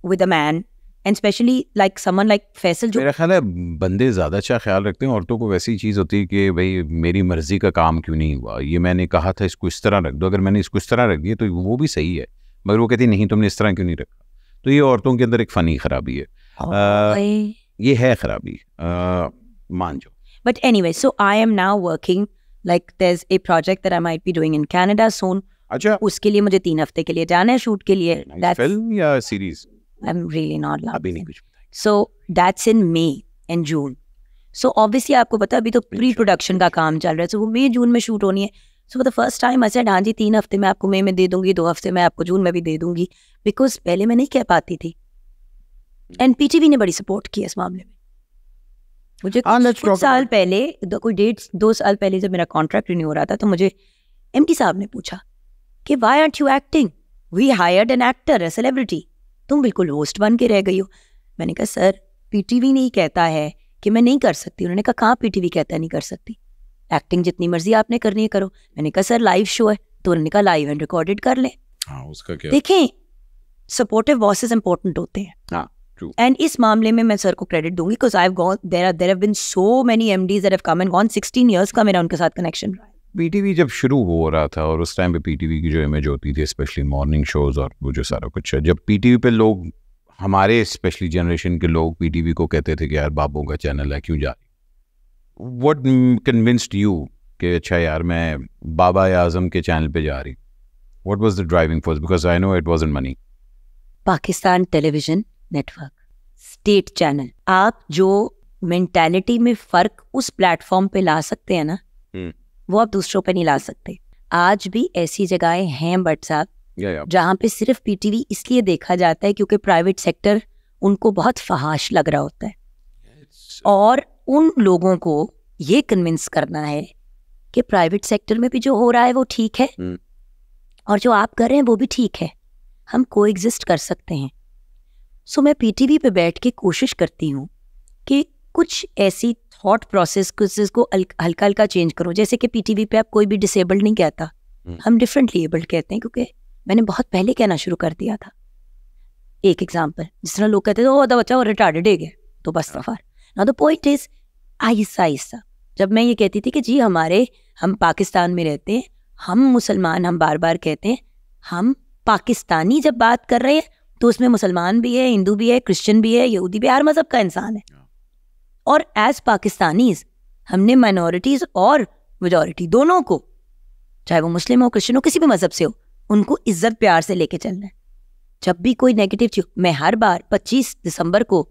with a man, and especially like someone like Faisal जो मेरा ख्याल है बंदे ज़्यादा अच्छा ख्याल रखते हैं, औरतों को वैसी चीज़ होती है कि भाई मेरी मर्जी का काम क्यों नहीं हुआ, ये मैंने कहा था इसको इस तरह रख दो, अगर मैंने इसको इस तरह रख दिया तो वो भी सही है, मगर वो कहती नहीं तुमने इस तरह क्यों नहीं रखा। तो ये औरतों के अंदर एक फ़नी खराबी है, ये है खराबी, मान जाओ। But anyway, so I am now working, like there's a project that I might be doing in Canada soon. अच्छा। उसके लिए मुझे 3 हफ्ते के लिए जाना है शूट के लिए। फिल्म या series? I'm really not allowed. अभी नहीं कुछ। So that's in May and June. So obviously आपको पता अभी तो प्री प्रोडक्शन का काम चल रहा है, so वो मई जून में शूट होनी है। So for the first time I said हाँ जी 3 हफ्ते मैं आपको मई में दे दूंगी, 2 हफ्ते मैं आपको जून में भी दे दूंगी, बिकॉज पहले मैं नहीं कह पाती थी। एंड पीटीवी ने बड़ी सपोर्ट की इस मामले में। मुझे कुछ साल पहले, कोई 1.5-2 साल पहले जब मेरा कॉन्ट्रैक्ट रिन्यू हो रहा था, तो मुझे एमडी साहब ने पूछा कि why aren't you acting, we hired an actor, a celebrity, तुम बिल्कुल होस्ट बन के रह गई हो। मैंने कहा सर पीटीवी नहीं कहता है कि मैं नहीं कर सकती। उन्होंने कहा कहाँ पीटीवी कहता है नहीं कर सकती, एक्टिंग जितनी मर्जी आपने करनी है करो। मैंने कहा सर लाइव शो है, तो उन्होंने कहा लाइव एंड रिकॉर्डेड कर ले। उसका क्या? देखें सपोर्टिव बॉसेस इंपॉर्टेंट होते हैं। एंड इस मामले में मैं सर को क्रेडिट दूंगी, because I have gone there have been so many MDs that have come and gone. 16 years का मेरा उनके साथ कनेक्शन रहा है। पीटीवी जब शुरू हो रहा था और उस टाइम पे पीटीवी की जो इमेज होती थी, स्पेशली मॉर्निंग शोज और वो जो सारा कुछ है, जब पीटीवी पे लोग, हमारे स्पेशली जनरेशन के लोग पीटीवी को कहते थे कि यार बाबों का चैनल है क्यों जा रही, व्हाट कन्विंस्ड यू कि अच्छा यार मैं बाबा आजम के चैनल पे जा रही, what was the driving force? Because I know it wasn't money. Pakistan television network, state channel, आप जो मेंटालिटी में फर्क उस प्लेटफॉर्म पे ला सकते हैं ना, वो आप दूसरों पे नहीं ला सकते। आज भी ऐसी जगहें हैं बट साहब जहाँ पे सिर्फ पीटीवी इसलिए देखा जाता है क्योंकि प्राइवेट सेक्टर उनको बहुत फहाश लग रहा होता है, और उन लोगों को ये कन्विंस करना है कि प्राइवेट सेक्टर में भी जो हो रहा है वो ठीक है और जो आप कर रहे हैं वो भी ठीक है, हम कोएग्जिस्ट कर सकते हैं। सो मैं पीटीवी पे बैठ के कोशिश करती हूँ कि कुछ ऐसी थॉट प्रोसेस को हल्का हल्का चेंज करो। जैसे कि पीटीवी पे आप कोई भी डिसेबल्ड नहीं कहता, हम डिफरेंटली एबल्ड कहते हैं, क्योंकि मैंने बहुत पहले कहना शुरू कर दिया था। एक एग्जांपल, जिस तरह लोग कहते थे ओ द बच्चा और रिटार्डेड है तो बस सफर। Now the point is Aahista Aahista जब मैं ये कहती थी कि जी हम पाकिस्तान में रहते हैं, हम मुसलमान, हम बार बार कहते हैं हम पाकिस्तानी, जब बात कर रहे हैं तो उसमें मुसलमान भी है, हिंदू भी है, क्रिश्चियन भी है, यहूदी भी है, हर मजहब का इंसान है। और एज पाकिस्तानीज हमने माइनॉरिटीज और मेजॉरिटी दोनों को, चाहे वो मुस्लिम हो, क्रिश्चियन हो, किसी भी मजहब से हो, उनको इज्जत प्यार से लेके चलना है। जब भी कोई नेगेटिव चीज, मैं हर बार 25 दिसंबर को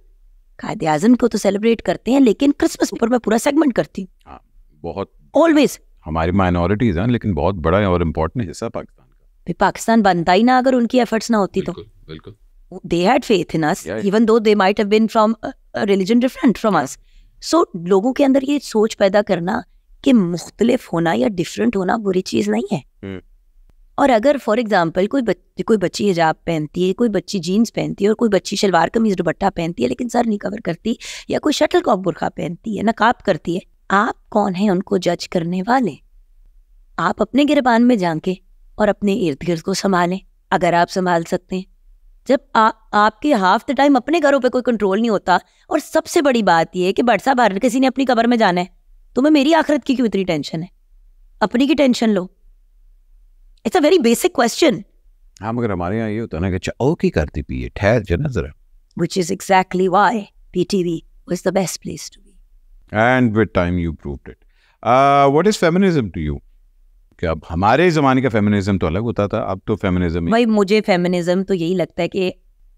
कायदे आज़म को तो सेलिब्रेट करते हैं, लेकिन क्रिसमस पर मैं पूरा सेगमेंट करती हूँ। बहुत ऑलवेज हमारी माइनॉरिटीज हैं, लेकिन बहुत बड़ा और इम्पोर्टेंट हिस्सा पाकिस्तान का। पाकिस्तान बनता ही ना अगर उनकी एफर्ट्स ना होती। बिल्कुल, तो बिल्कुल। They had faith in us, even though they might have been from a religion different from us. So लोगों के अंदर ये सोच पैदा करना कि मुख्तलिफ होना या डिफरेंट होना बुरी चीज़ नहीं है। और अगर फॉर एग्जांपल कोई बच्ची हिजाब पहनती है, कोई बच्ची जीन्स पहनती है और कोई बच्ची शलवार कमीज दुपट्टा पहनती है लेकिन सर नहीं कवर करती, या कोई शटलकॉक बुर्का पहनती है, नकाब करती है, आप कौन है उनको जज करने वाले? आप अपने गिरबान में झांके और अपने इर्द गिर्द को संभालें, अगर आप संभाल सकते हैं। जब आपके हाफ द टाइम अपने घरों पे कोई कंट्रोल नहीं होता, और सबसे बड़ी बात यह है कि बट साहब हर किसी ने अपनी कब्र में जाना है, तुम्हें मेरी आखिरत की क्यों इतनी टेंशन है? अपनी की tension low. It's a very basic question. हाँ, मगर हमारे यहाँ ये होता है ना कि चाओ की करती पिए, ठहर जना जरा. Which is exactly why PTV was the best place to be. And with time you proved it. What is feminism to you? कि अब हमारे ज़माने का फेमिनिज्म तो अलग होता था, अब तो फेमिनिज्म भाई मुझे फेमिनिज्म तो यही लगता है कि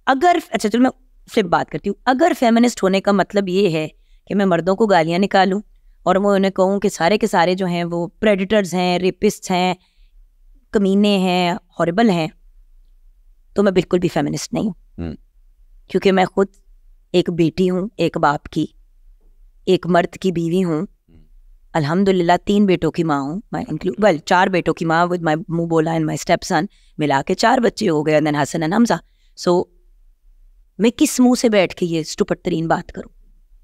अगर, अच्छा चलो मैं सिर्फ बात करती हूँ, अगर फेमिनिस्ट होने का मतलब ये है कि मैं मर्दों को गालियाँ निकालूं और मैं उन्हें कहूँ कि सारे के सारे जो हैं वो प्रेडिटर्स हैं, रेपिस्ट हैं, कमीने हैं, हॉरिबल हैं, तो मैं बिल्कुल भी फेमिनिस्ट नहीं हूँ. क्योंकि मैं खुद एक बेटी हूँ, एक बाप की, एक मर्द की बीवी हूँ. अल्हम्दुलिल्लाह 3 बेटों की माँ हूँ. मैं इंक्लूड 4 बेटों की माँ विद माई मुबोला एंड माई स्टेप सन, मिला के 4 बच्चे हो गए, then Hasan and Hamza. So मैं किस मुंह से बैठ के ये स्टुपिड तरीन बात करूँ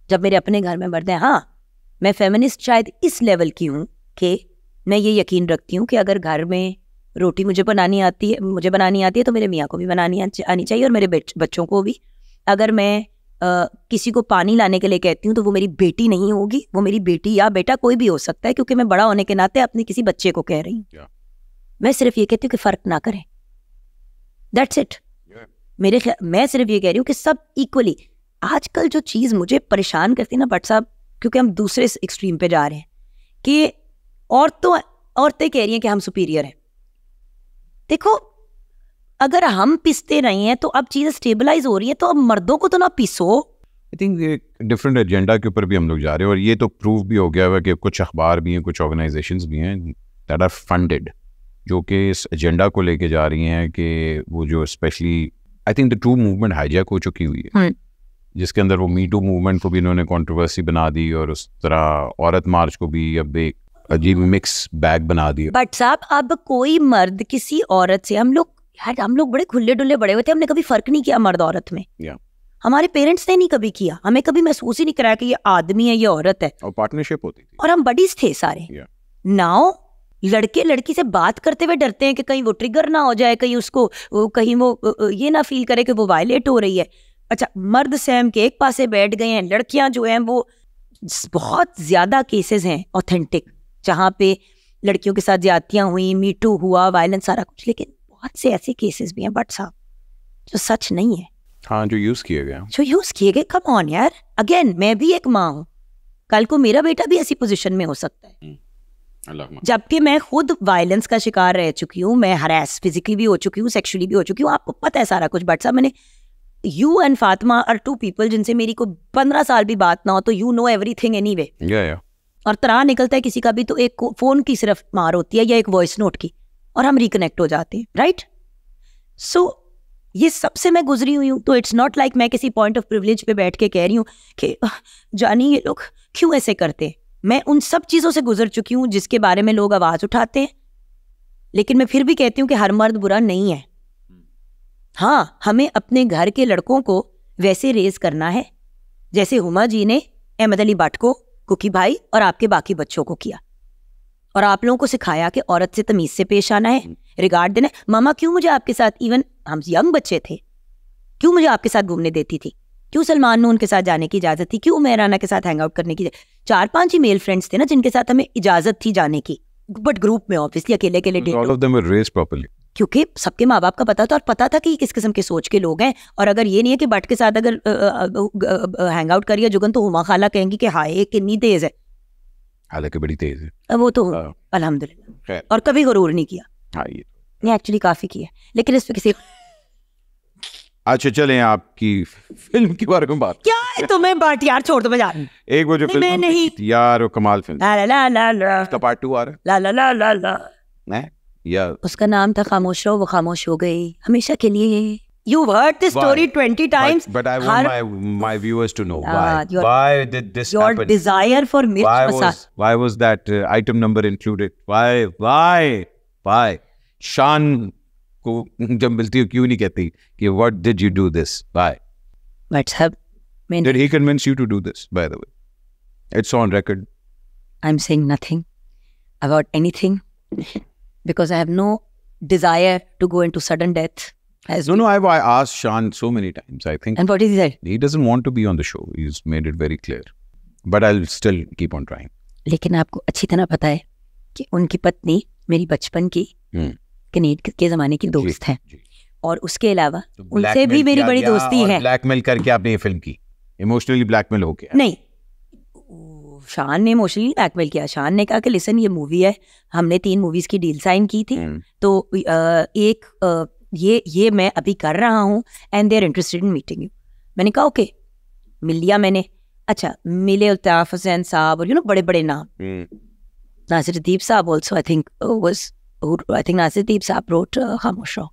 जब मेरे अपने घर में मर्द हैं? हाँ, मैं फेमिनिस्ट शायद इस लेवल की हूँ कि मैं ये यकीन रखती हूँ कि अगर घर में रोटी मुझे बनानी आती है तो मेरे मियाँ को भी बनानी आनी चाहिए और मेरे बच्चों को भी. अगर मैं किसी को पानी लाने के लिए कहती हूँ तो वो मेरी बेटी नहीं होगी, वो मेरी बेटी या बेटा कोई भी हो सकता है, क्योंकि मैं बड़ा होने के नाते अपने किसी बच्चे को कह रही हूँ. मैं सिर्फ ये कहती हूँ कि फ़र्क ना करें, दैट्स इट. मैं सिर्फ ये कह रही हूँ कि सब इक्वली. आजकल जो चीज़ मुझे परेशान करती है ना भट्ट साहब, क्योंकि हम दूसरे एक्सट्रीम पे जा रहे हैं कि औरतें कह रही हैं कि हम सुपीरियर हैं. देखो, अगर हम पिसते नहीं हैं तो अब चीज़ें स्टेबलाइज हो रही है, तो अब मर्दों को तो ना पिसो. आई थिंक एक डिफरेंट एजेंडा के ऊपर भी हम लोग जा रहे हैं और ये तो प्रूव भी हो गया है कि कुछ अखबार भी हैं, कुछ ऑर्गेनाइजेशंस भी हैं दैट आर फंडेड, जो कि इस एजेंडा को लेके जा रही हैं कि वो जो specially I think the true movement hijack हो चुकी हुई है, जिसके अंदर वो मी टू मूवमेंट को भी इन्होंने कंट्रोवर्सी बना दी और उस तरह औरत मार्च को भी अब एक अजीब मिक्स बैग बना दिया. बट साहब, अब कोई मर्द किसी औरत से, हम लोग बड़े खुले डुल्ले बड़े हुए थे, हमने कभी फर्क नहीं किया मर्द औरत में. हमारे पेरेंट्स ने नहीं कभी किया, हमें कभी महसूस ही नहीं कराया कि ये आदमी है, ये औरत है, और पार्टनरशिप होती थी और हम बडीज थे सारे. नाउ लड़के लड़की से बात करते हुए डरते हैं कि कहीं वो ट्रिगर ना हो जाए, कहीं वो ये ना फील करे कि वो वायलेट हो रही है. अच्छा, मर्द सहम के एक पासे बैठ गए हैं, लड़कियां जो हैं वो बहुत ज्यादा केसेस हैं ऑथेंटिक, जहाँ पे लड़कियों के साथ ज्यादतियां हुई, मीटू हुआ, वायलेंस, सारा कुछ. लेकिन बहुत से ऐसे केसेस भी हैं बट साहब जो सच नहीं है. हाँ, जो यूज किए गए. कम ऑन यार. अगेन, मैं भी एक माँ हूँ, कल को मेरा बेटा भी ऐसी पोजीशन में हो सकता है, जबकि मैं खुद वायलेंस का शिकार रह चुकी हूँ, मैं हरास फिजिकली भी हो चुकी हूँ, सेक्सुअली भी हो चुकी हूँ. आपको पता है सारा कुछ. बट साहब, मैंने you and Fatima are 2 people जिनसे मेरी को 15 साल भी बात ना हो तो यू नो एवरीथिंग एनीवे. और तरह निकलता है किसी का भी तो एक फोन की सिर्फ मार होती है या एक वॉइस नोट की, और हम रिकनेक्ट हो जाते हैं, राइट? सो ये सबसे मैं गुजरी हुई हूँ, तो इट्स नॉट लाइक मैं किसी पॉइंट ऑफ प्रिविलेज पे बैठ के कह रही हूँ कि जानी ये लोग क्यों ऐसे करते हैं. मैं उन सब चीज़ों से गुजर चुकी हूँ जिसके बारे में लोग आवाज़ उठाते हैं, लेकिन मैं फिर भी कहती हूँ कि हर मर्द बुरा नहीं है. हाँ, हमें अपने घर के लड़कों को वैसे रेज करना है जैसे हुमा जी ने अहमद अली भट्ट को, कुकी भाई और आपके बाकी बच्चों को किया, और आप लोगों को सिखाया कि औरत से तमीज से पेश आना है, रिगार्ड देना है. मामा क्यों मुझे आपके साथ, इवन हम यंग बच्चे थे, क्यों मुझे आपके साथ घूमने देती थी? क्यों सलमान नून के साथ जाने की इजाजत थी? क्यों मेहराना के साथ हैंग आउट करने की? 4-5 ही मेल फ्रेंड्स थे ना जिनके साथ हमें इजाजत थी जाने की, बट ग्रुप में ऑब्वियसली अकेले क्योंकि सबके माँ बाप का पता था, और पता था कि किस किस्म के सोच के लोग हैं. और अगर ये नहीं है कि भट्ट के साथ अगर हैंग आउट करिए जुगन, तो हुमा खाला कहेंगी कि हाय कितनी तेज है, हालांकि बड़ी तेज है. अब वो तो अल्हम्दुलिल्लाह, और कभी गुरूर नहीं किया. हाँ, ये एक्चुअली काफी किया, लेकिन इस पे किसी. अच्छा, चलें आपकी फिल्म के बारे में बात. क्या है तुम्हें बात यार, छोड़ दो, मैं जा रही हूँ. एक वो जो फिल्म नहीं यार, वो कमाल फिल्म, ला ला ला ला, उसका पार्ट 2 आ रहा है. ला ला ला ला ला, या उसका नाम था खामोश रहो, वो खामोश हो गई हमेशा के लिए. You've heard this story 20 times. But I want my viewers to know why did this happen? Your desire for mirch masala. Why was that item number included? Why? शान को जब मिलती हो क्यों नहीं कहती कि what did you do this? Why? Did he convince you to do this, by the way? It's on record. I'm saying nothing about anything because I have no desire to go into sudden death. No, I've asked Shan so many times, I think. And what is he said? He doesn't want to be on the show. He's made it very clear. But I'll still keep on trying. लेकिन आपको अच्छी तरह पता है कि उनकी पत्नी मेरी बचपन की कनेड के ज़माने की दोस्त है, और उसके अलावा उनसे भी मेरी बड़ी दोस्ती है। ब्लैकमेल करके आपने ये फिल्म की, इमोशनली ब्लैकमेल होके? नहीं, शान ने इमोशनली ब्लैकमेल किया। शान ने कहा कि लिसन ये मूवी है, हमने 3 मूवीज की डील साइन की थी, तो ये मैं अभी कर रहा हूँ and they are interested in meeting you. मैंने कहा ओके, मिल लिया मैंने। अच्छा, मिले अल्ताफ हुसैन साहब और बड़े बड़े नाम, नासिरुद्दीन साहब ऑल्सो, आई थिंक नासिरुद्दीन साहब रोट खामोश रहो,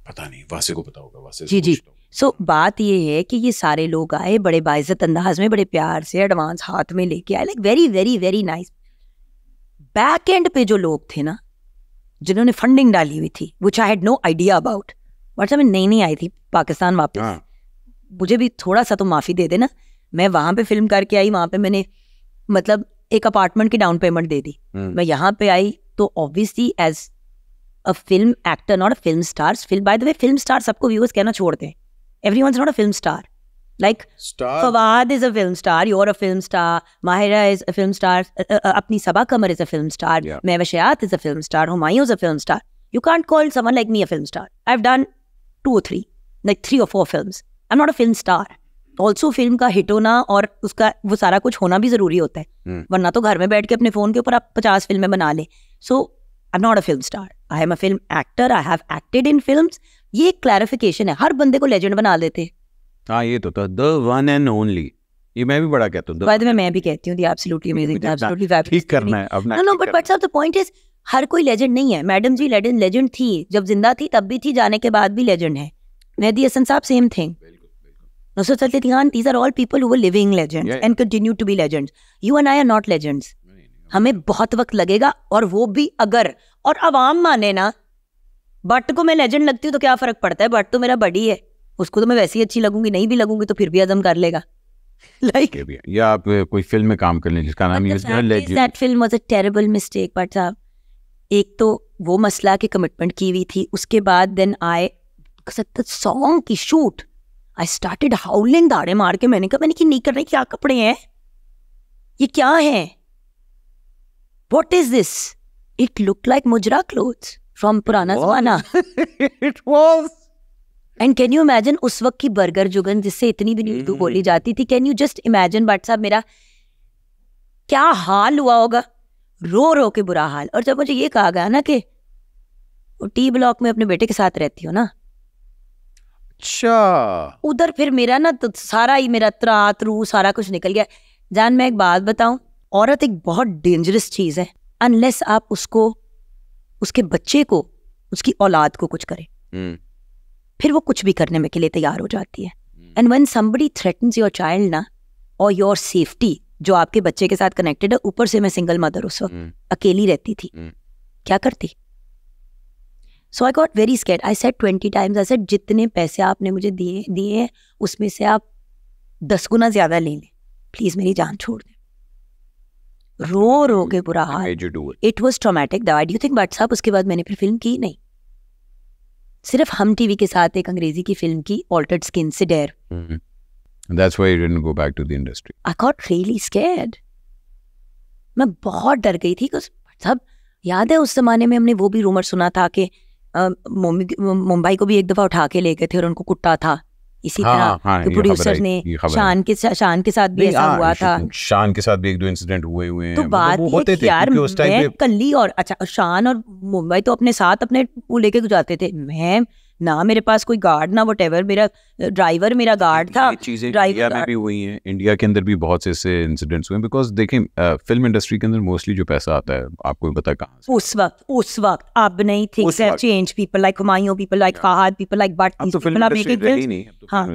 पता नहीं, वासे को पता होगा, वासे जी। सो बात ये है कि ये सारे लोग आए बड़े बाइज्जत अंदाज में, बड़े प्यार से एडवांस हाथ में लेके आए, like very very very nice. Back and पे जो लोग थे ना, जिन्होंने फंडिंग डाली हुई थी, which I had no idea about, WhatsApp में नई आई थी पाकिस्तान वापस, मुझे भी थोड़ा सा तो माफी दे देना। मैं वहां पे फिल्म करके आई, वहां पे मैंने मतलब एक अपार्टमेंट की डाउन पेमेंट दे दी। मैं यहाँ पे आई तो obviously as a film actor, not a film star. By the way, film star सबको व्यूअर्स कहना छोड़ दें। Everyone's not a film star. Like Fawad is a film star, you're a film star, Mahira is a film star, Apni Sabah Kamar is a film star, Mehwa Shayat is a film star, Humayun is a film star. You can't call someone like me a film star. I've done 2 or 3, like 3 or 4 films. I'm not a film star. Also film का hit होना और उसका वो सारा कुछ होना भी जरूरी होता है, वरना तो घर में बैठ के अपने फोन के ऊपर आप 50 फिल्में बना ले। So I'm not a film star. I am a film actor. I have acted in films. ये एक क्लैरिफिकेशन है, हर बंदे को लेजेंड बना देते। हाँ, ये तो था द वन एंड ओनली। ये मैं भी बड़ा कहता हूँ, बाद में मैं भी कहती हूँ the absolutely amazing, absolutely fabulous. ठीक करना है अब ना। No, but the point is हर कोई लेजेंड नहीं है। मैडम जी लेजेंड थी, जब जिंदा थी तब भी थी, जाने के बाद भी लेजेंड है। मेहदी हसन साहब same thing, Nusrat Fateh Khan, these are all people who were living legends and continue to be legends. You and I are not legends. हमें बहुत वक्त लगेगा, और वो भी अगर और अवाम माने ना, बट को मैं लेजेंड लगती हूँ तो क्या फर्क पड़ता है, बट तो मेरा बड़ी है, उसको तो मैं वैसे ही अच्छी लगूंगी, नहीं भी लगूंगी तो फिर भी हजम कर लेगा। लाइक या आप कोई फिल्म में काम कर लें जिसका नाम ही legend. That film was a terrible mistake. But साहब, एक तो वो मसला की कमिटमेंट की हुई थी, उसके बाद देन आई सॉन्ग की शूट, आई स्टार्टेड हाउलिंग, दाड़े मार के। मैंने कहा मैंने नहीं कर रही, क्या कपड़े हैं ये, क्या है, what is this? It look like मुजरा क्लोथ्स फ्रॉम पुराना जमाना। It was. And can you imagine उस वक्त की बर्गर जुगन जिससे इतनी भी उर्दू बोली जाती थी, can you just imagine but साहब मेरा क्या हाल हुआ होगा, रो रो के बुरा हाल। और जब मुझे ये कहा गया ना कि वो टी ब्लॉक में अपने बेटे के साथ रहती हो ना, अच्छा, उधर फिर मेरा ना तो सारा ही मेरा त्रात रू सारा कुछ निकल गया। जान, मैं एक बात बताऊं, औरत एक बहुत डेंजरस चीज है, अनलेस आप उसको, उसके बच्चे को, उसकी औलाद को कुछ करे, फिर वो कुछ भी करने में के लिए तैयार हो जाती है। And when somebody threatens your child ना, और योर सेफ्टी जो आपके बच्चे के साथ कनेक्टेड है, ऊपर से मैं सिंगल मदर उस वक्त अकेली रहती थी, क्या करती? So I got very scared. I said 20 times, I said जितने पैसे आपने मुझे दिए हैं उसमें से आप 10 गुना ज्यादा ले लें, प्लीज मेरी जान छोड़ दें। रो रो के बुरा हाल। It was traumatic. Why do you think? But साहब उसके बाद मैंने फिर फिल्म की नहीं, सिर्फ हम टीवी के साथ एक अंग्रेजी की फिल्म की, ऑल्टर्ड स्किन से dare. That's why you didn't go back to the industry. I got really scared. मैं बहुत डर गई थी। सब याद है उस जमाने में हमने वो भी रूमर सुना था कि मुंबई को भी एक दफा उठा के ले गए थे और उनको कुटा था इसी तरह। तो प्रोड्यूसर ने शान के साथ भी ऐसा हुआ था। शान के साथ भी 1-2 इंसिडेंट हुए हैं। तो बात ये यार, मैं कल्ली और अच्छा शान और मुंबई तो अपने साथ अपने वो लेके जाते थे। मैं ना मेरे पास कोई गार्ड ना व्हाटएवर, मेरा ड्राइवर मेरा गार्ड था। चीजें इंडिया में भी हुई हैं, इंडिया के अंदर भी बहुत से ऐसे इंसिडेंट्स हुए, बिकॉज देखें फिल्म इंडस्ट्री के अंदर मोस्टली जो पैसा आता है आपको पता है कहाँ से? उस वक्त अब नहीं, things have changed, people like Humayun, people like Fahad, people like but, people are making films. हाँ,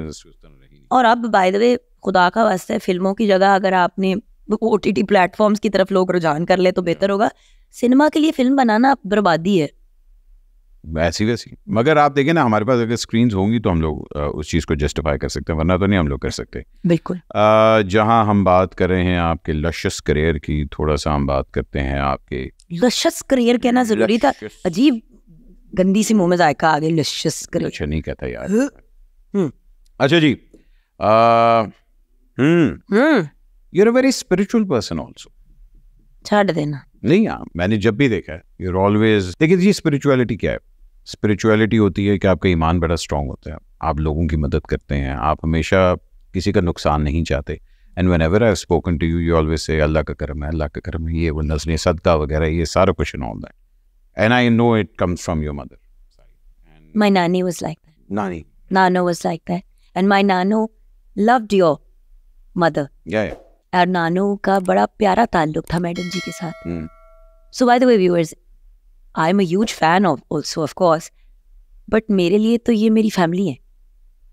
और अब बाय द वे खुदा का वास्ता है, फिल्मों की जगह अगर आपने ओटीटी प्लेटफॉर्म्स की तरफ लोग रुझान कर ले तो बेहतर होगा। सिनेमा के लिए फिल्म बनाना बर्बादी है वैसी। मगर आप देखें ना, हमारे पास अगर स्क्रीन्स होंगी तो हम लोग उस चीज़ को जस्टिफाई कर सकते हैं, वरना तो नहीं हम लोग कर सकते। बिल्कुल। जहां हम बात कर रहे हैं आपके लशस करियर की, थोड़ा सा हम बात करते हैं आपके लशस करियर। कहना जरूरी था, अजीब गंदी सी मुंह में जायका आ गई, लशस करियर। अच्छा नहीं कहता यार। अच्छा जी, you're a very spiritual person also. छाड़ देना नहीं। मैंने जब भी देखा है you're always, देखिए जी स्पिरिचुअलिटी क्या है? स्पिरिचुअलिटी होती है कि आपका ईमान बड़ा स्ट्रांग होता है, आप लोगों की मदद करते हैं, आप हमेशा किसी का नुकसान नहीं चाहते। And whenever I've spoken to you, you always say अल्लाह का करम है, अल्लाह का करम है, ये वो नज़रें सदका वगैरह, ये सारा कुछ and all that. And I know it comes from your mother. my nanny was like that Nani. Nano was like that and my Nano loved your mother Yeah. और नानो का बड़ा प्यारा ताल्लुक था मैडम जी के साथ। Hmm. So by the way viewers, I am a huge fan of also of course, but मेरे लिए तो ये मेरी फैमिली है,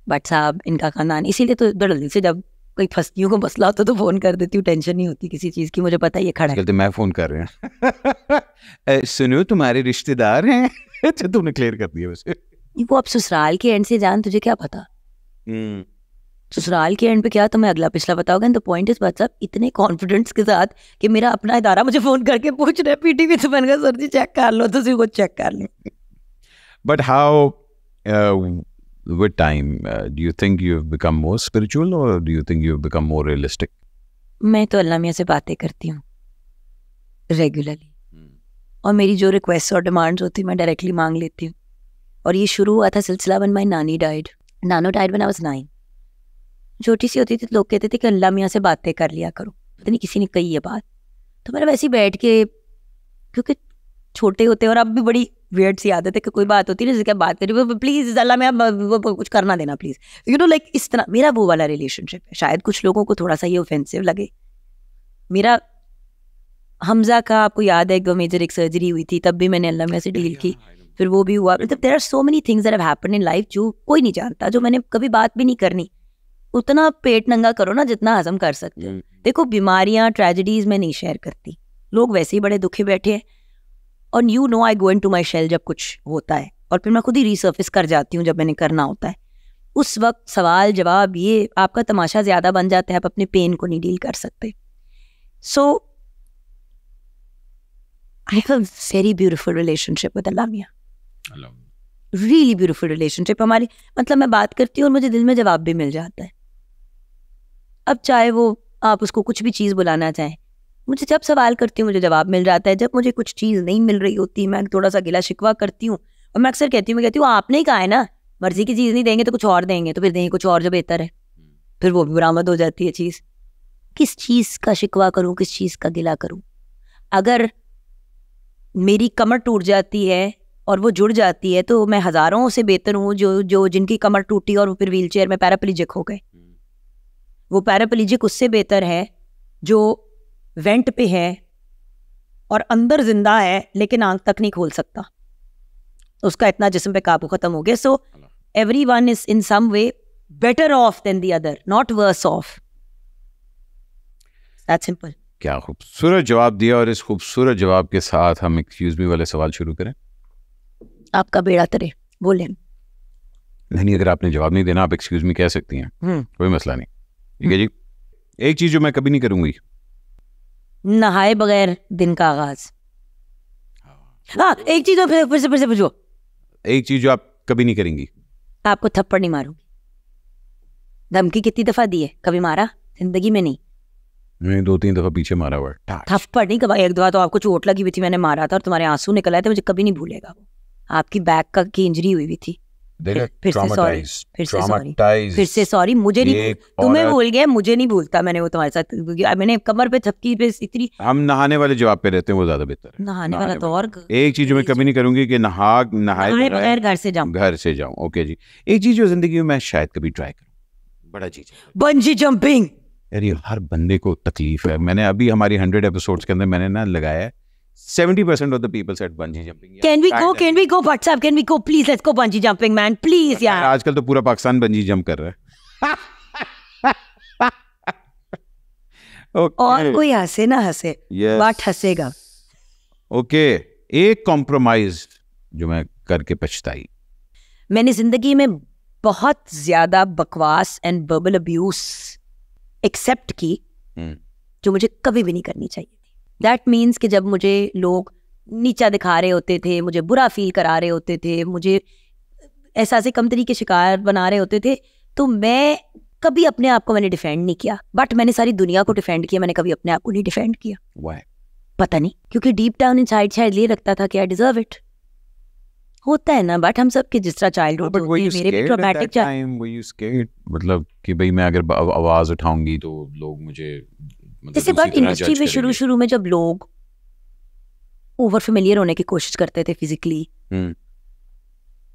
बट साहब इनका खानदान, इसीलिए तो जल्दी से जब कोई फंसतियों को मसला होता तो फोन कर देती हूँ, टेंशन नहीं होती किसी चीज़ की, मुझे पता है ये खड़ा है। तो मैं फोन कर रहे हैं सुनो तुम्हारे रिश्तेदार हैं। अच्छा तुमने क्लियर कर दिया वैसे। वो अब ससुराल के एंड से जान, तुझे क्या पता ससुराल के एंड पे क्या तुम्हें अगला पिछला बताओगे। And the point is what's up इतने कॉन्फिडेंस के साथ कि मेरा अपना इदारा मुझे फोन करके पूछ रहे पीटीवी, तो मैंने कहा सर जी चेक कर लो, तो वो चेक कर लो। But how with time do you think you've become more spiritual or do you think you've become more realistic? मैं तो अल्लाह मियाँ से बातें करती हूँ रेगुलरली, और मेरी जो रिक्वेस्ट और डिमांड्स होती मैं डायरेक्टली मांग लेती हूँ। और ये शुरू हुआ था सिलसिला when my नानी डाइड। नानो डाइड when I was 9। छोटी सी होती थी तो लोग कहते थे कि अल्लाह मियाँ से बातें कर लिया करो, पता नहीं किसी ने कही ये बात, तो मैंने वैसे ही बैठ के, क्योंकि छोटे होते और अब भी बड़ी वियर्ड सी आदत है कि कोई बात होती है ना जिसके बात करी, प्लीज अल्लाह में वो कुछ करना देना प्लीज, यू नो लाइक इस तरह मेरा वो वाला रिलेशनशिप है। शायद कुछ लोगों को थोड़ा सा ये ऑफेंसिव लगे। मेरा हमजा का आपको याद है, एक मेजर एक सर्जरी हुई थी, तब भी मैंने अल्लाह में से डील की, फिर वो भी हुआ। मतलब there are so many things that have happened in life जो कोई नहीं जानता, जो मैंने कभी बात भी नहीं करनी। उतना पेट नंगा करो ना जितना हजम कर सकते हो। देखो बीमारियां ट्रेजेडीज में नहीं शेयर करती, लोग वैसे ही बड़े दुखी बैठे हैं, और you know I go into my shell जब कुछ होता है, और फिर मैं खुद ही रीसर्फेस कर जाती हूँ जब मैंने करना होता है। उस वक्त सवाल जवाब ये आपका तमाशा ज्यादा बन जाता है, आप अपने पेन को नहीं डील कर सकते। So I have a very beautiful relationship with Allah Miyan, really beautiful relationship हमारी। मतलब मैं बात करती हूँ और मुझे दिल में जवाब भी मिल जाता है। अब चाहे वो आप उसको कुछ भी चीज़ बुलाना चाहें, मुझे जब सवाल करती हूँ मुझे जवाब मिल जाता है। जब मुझे कुछ चीज़ नहीं मिल रही होती मैं थोड़ा सा गिला शिकवा करती हूँ, और मैं अक्सर कहती हूँ आपने ही कहा है ना मर्जी की चीज़ नहीं देंगे तो कुछ और देंगे, तो फिर देंगे कुछ और जो बेहतर है, फिर वो भी बरामद हो जाती है चीज़। किस चीज़ का शिकवा करूँ, किस चीज़ का गिला करूँ? अगर मेरी कमर टूट जाती है और वो जुड़ जाती है तो मैं हज़ारों से बेहतर हूँ जो जिनकी कमर टूटी और वो फिर व्हील चेयर में पैराप्लीजिक हो गए। वो पैराप्लीजिक उससे बेहतर है जो वेंट पे है और अंदर जिंदा है लेकिन आंख तक नहीं खोल सकता, उसका इतना जिस्म पे काबू खत्म हो गया। So everyone is in some way better off than the other, not worse off, that's simple. क्या खूबसूरत जवाब दिया, और इस खूबसूरत जवाब के साथ हम एक्सक्यूज मी वाले सवाल शुरू करें। आपका बेड़ा तरे, बोले। नहीं, अगर आपने जवाब नहीं देना आप एक्सक्यूज मी कह सकती हैं, कोई मसला नहीं। ठीक है जी। एक चीज जो मैं कभी नहीं करूंगी, नहाए बगैर दिन का आगाज। हाँ, एक चीज फिर से पूछो। एक चीज जो आप कभी नहीं करेंगी। आपको थप्पड़ नहीं मारूंगी। धमकी कितनी दफा दी है, कभी मारा जिंदगी में नहीं। मैं 2-3 दफा पीछे मारा हुआ है। थप्पड़ नहीं, कभी एक दफा तो आपको चोट लगी हुई थी, मैंने मारा था और तुम्हारे आंसू निकल आए थे, मुझे कभी नहीं भूलेगा वो। आपकी बैक की इंजरी हुई हुई थी। फिर से सॉरी, मुझे नहीं, तुम्हें भूल गया, मुझे नहीं भूलता। मैंने वो तुम्हारे साथ, मैंने कमर पे थपकी पे इतनी। हम नहाने वाले जवाब पे रहते हैं, वो ज्यादा बेहतर है। नहाने वाला तो और। एक चीज जो मैं कभी नहीं करूंगी कि नहाए बगैर घर से जाऊं। ओके जी। एक चीज जो जिंदगी में मैं शायद कभी ट्राई करूं, बड़ा चीज, बंजी जंपिंग। यार ये हर बंदे को तकलीफ है। मैंने अभी हमारी 100 एपिसोड्स के अंदर मैंने ना लगाया है 70% of the people said bungee jumping. Can we go WhatsApp? Can we go please? Let's go bungee jumping, man. Please यार। आजकल तो पूरा पाकिस्तान बंजी जंप कर रहा है। okay. और कोई हंसे ना हंसे, बट हंसेगा। ओके, एक कॉम्प्रोमाइज जो मैं करके पछताई। मैंने जिंदगी में बहुत ज्यादा बकवास एंड वर्बल अब्यूज एक्सेप्ट की जो मुझे कभी भी नहीं करनी चाहिए। दैट मीन्स कि जब मुझे लोग नीचा दिखा रहे होते थे, मुझे बुरा फील करा रहे होते थे, मुझे एहसास कमतरी के शिकार बना रहे होते थे, तो मैं कभी अपने आप को मैंने डिफेंड नहीं किया, बट मैंने सारी दुनिया को डिफेंड किया, मैंने कभी अपने आप को नहीं डिफेंड किया। Why? पता नहीं, क्योंकि डीप डाउन इनसाइड शायद ये लगता था कि आई डिजर्व इट। होता है ना, बट हम सब के जिस तरह चाइल्डहुड होते हैं, मेरे भी ट्रॉमेटिक मतलब कि भाई मैं अगर आवाज उठाऊंगी तो लोग मुझे जैसे बट इंडस्ट्री में शुरू में जब लोग ओवर फेमिलियर होने की कोशिश करते थे फिजिकली,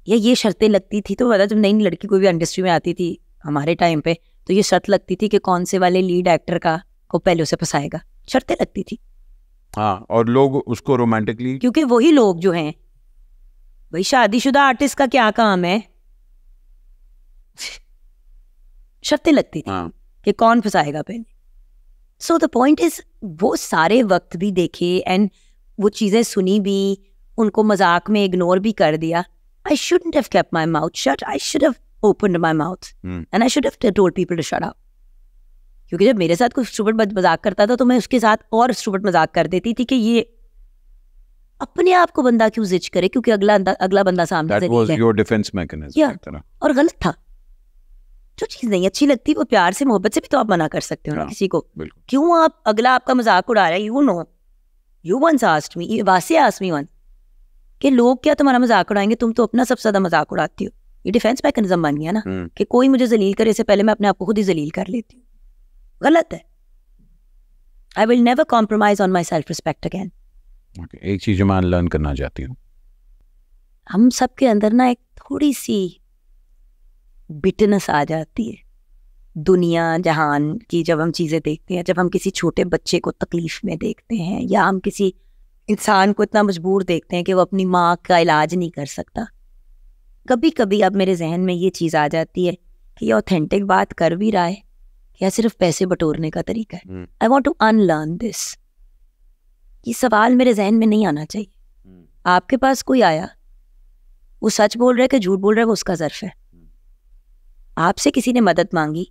या ये शर्तें लगती थी, तो पता जब नई लड़की कोई भी इंडस्ट्री में आती थी हमारे टाइम पे, तो ये शर्त लगती थी कि कौन से वाले लीड एक्टर का को पहले उसे फंसाएगा, शर्तें लगती थी। हाँ, और लोग उसको रोमांटिकली, क्योंकि वही लोग जो हैं, भाई शादीशुदा आर्टिस्ट का क्या काम है, शर्तें लगती थी कि कौन फंसाएगा पहले। सो द पॉइंट इज, वो सारे वक्त भी देखे एंड वो चीजें सुनी भी, उनको मजाक में इग्नोर भी कर दिया। I shouldn't have kept my mouth shut. I should have opened my mouth. And I should have told people to shut up. क्योंकि जब मेरे साथ कोई स्टूपिड मजाक करता था तो मैं उसके साथ और स्टूपिड मजाक कर देती थी कि ये अपने आप को बंदा क्यों जिच करे, क्योंकि अगला बंदा सामने से was your defense mechanism. Yeah. और गलत था। जो चीज नहीं अच्छी लगती वो प्यार से मोहब्बत से भी तो आप मना कर सकते हो ना किसी को। क्यों आप अगला आपका मजाक उड़ा रहा है? You know, you once asked me, Vasiya asked me once, कि लोग क्या तुम्हारा मजाक उड़ाएंगे, तुम तो अपना सबसे ज्यादा मजाक उड़ाती हो। ये डिफेंस मैकेनिज्म बन गया ना कि कोई मुझे जलील करे इससे पहले मैं अपने आप को खुद ही जलील कर लेती हूँ। गलत है। I will never compromise on my self respect again. एक चीज जो मैं लर्न करना चाहती हूँ, हम सबके अंदर ना एक थोड़ी सी बिटनेस आ जाती है दुनिया जहान की, जब हम चीजें देखते हैं, जब हम किसी छोटे बच्चे को तकलीफ में देखते हैं, या हम किसी इंसान को इतना मजबूर देखते हैं कि वो अपनी माँ का इलाज नहीं कर सकता। कभी कभी अब मेरे जहन में ये चीज़ आ जाती है कि ये ऑथेंटिक बात कर भी रहा है या सिर्फ पैसे बटोरने का तरीका है। I want to unlearn this. ये सवाल मेरे जहन में नहीं आना चाहिए। आपके पास कोई आया, वो सच बोल रहा है कि झूठ बोल रहा है, वो उसका ज़र्फ है। आपसे किसी ने मदद मांगी,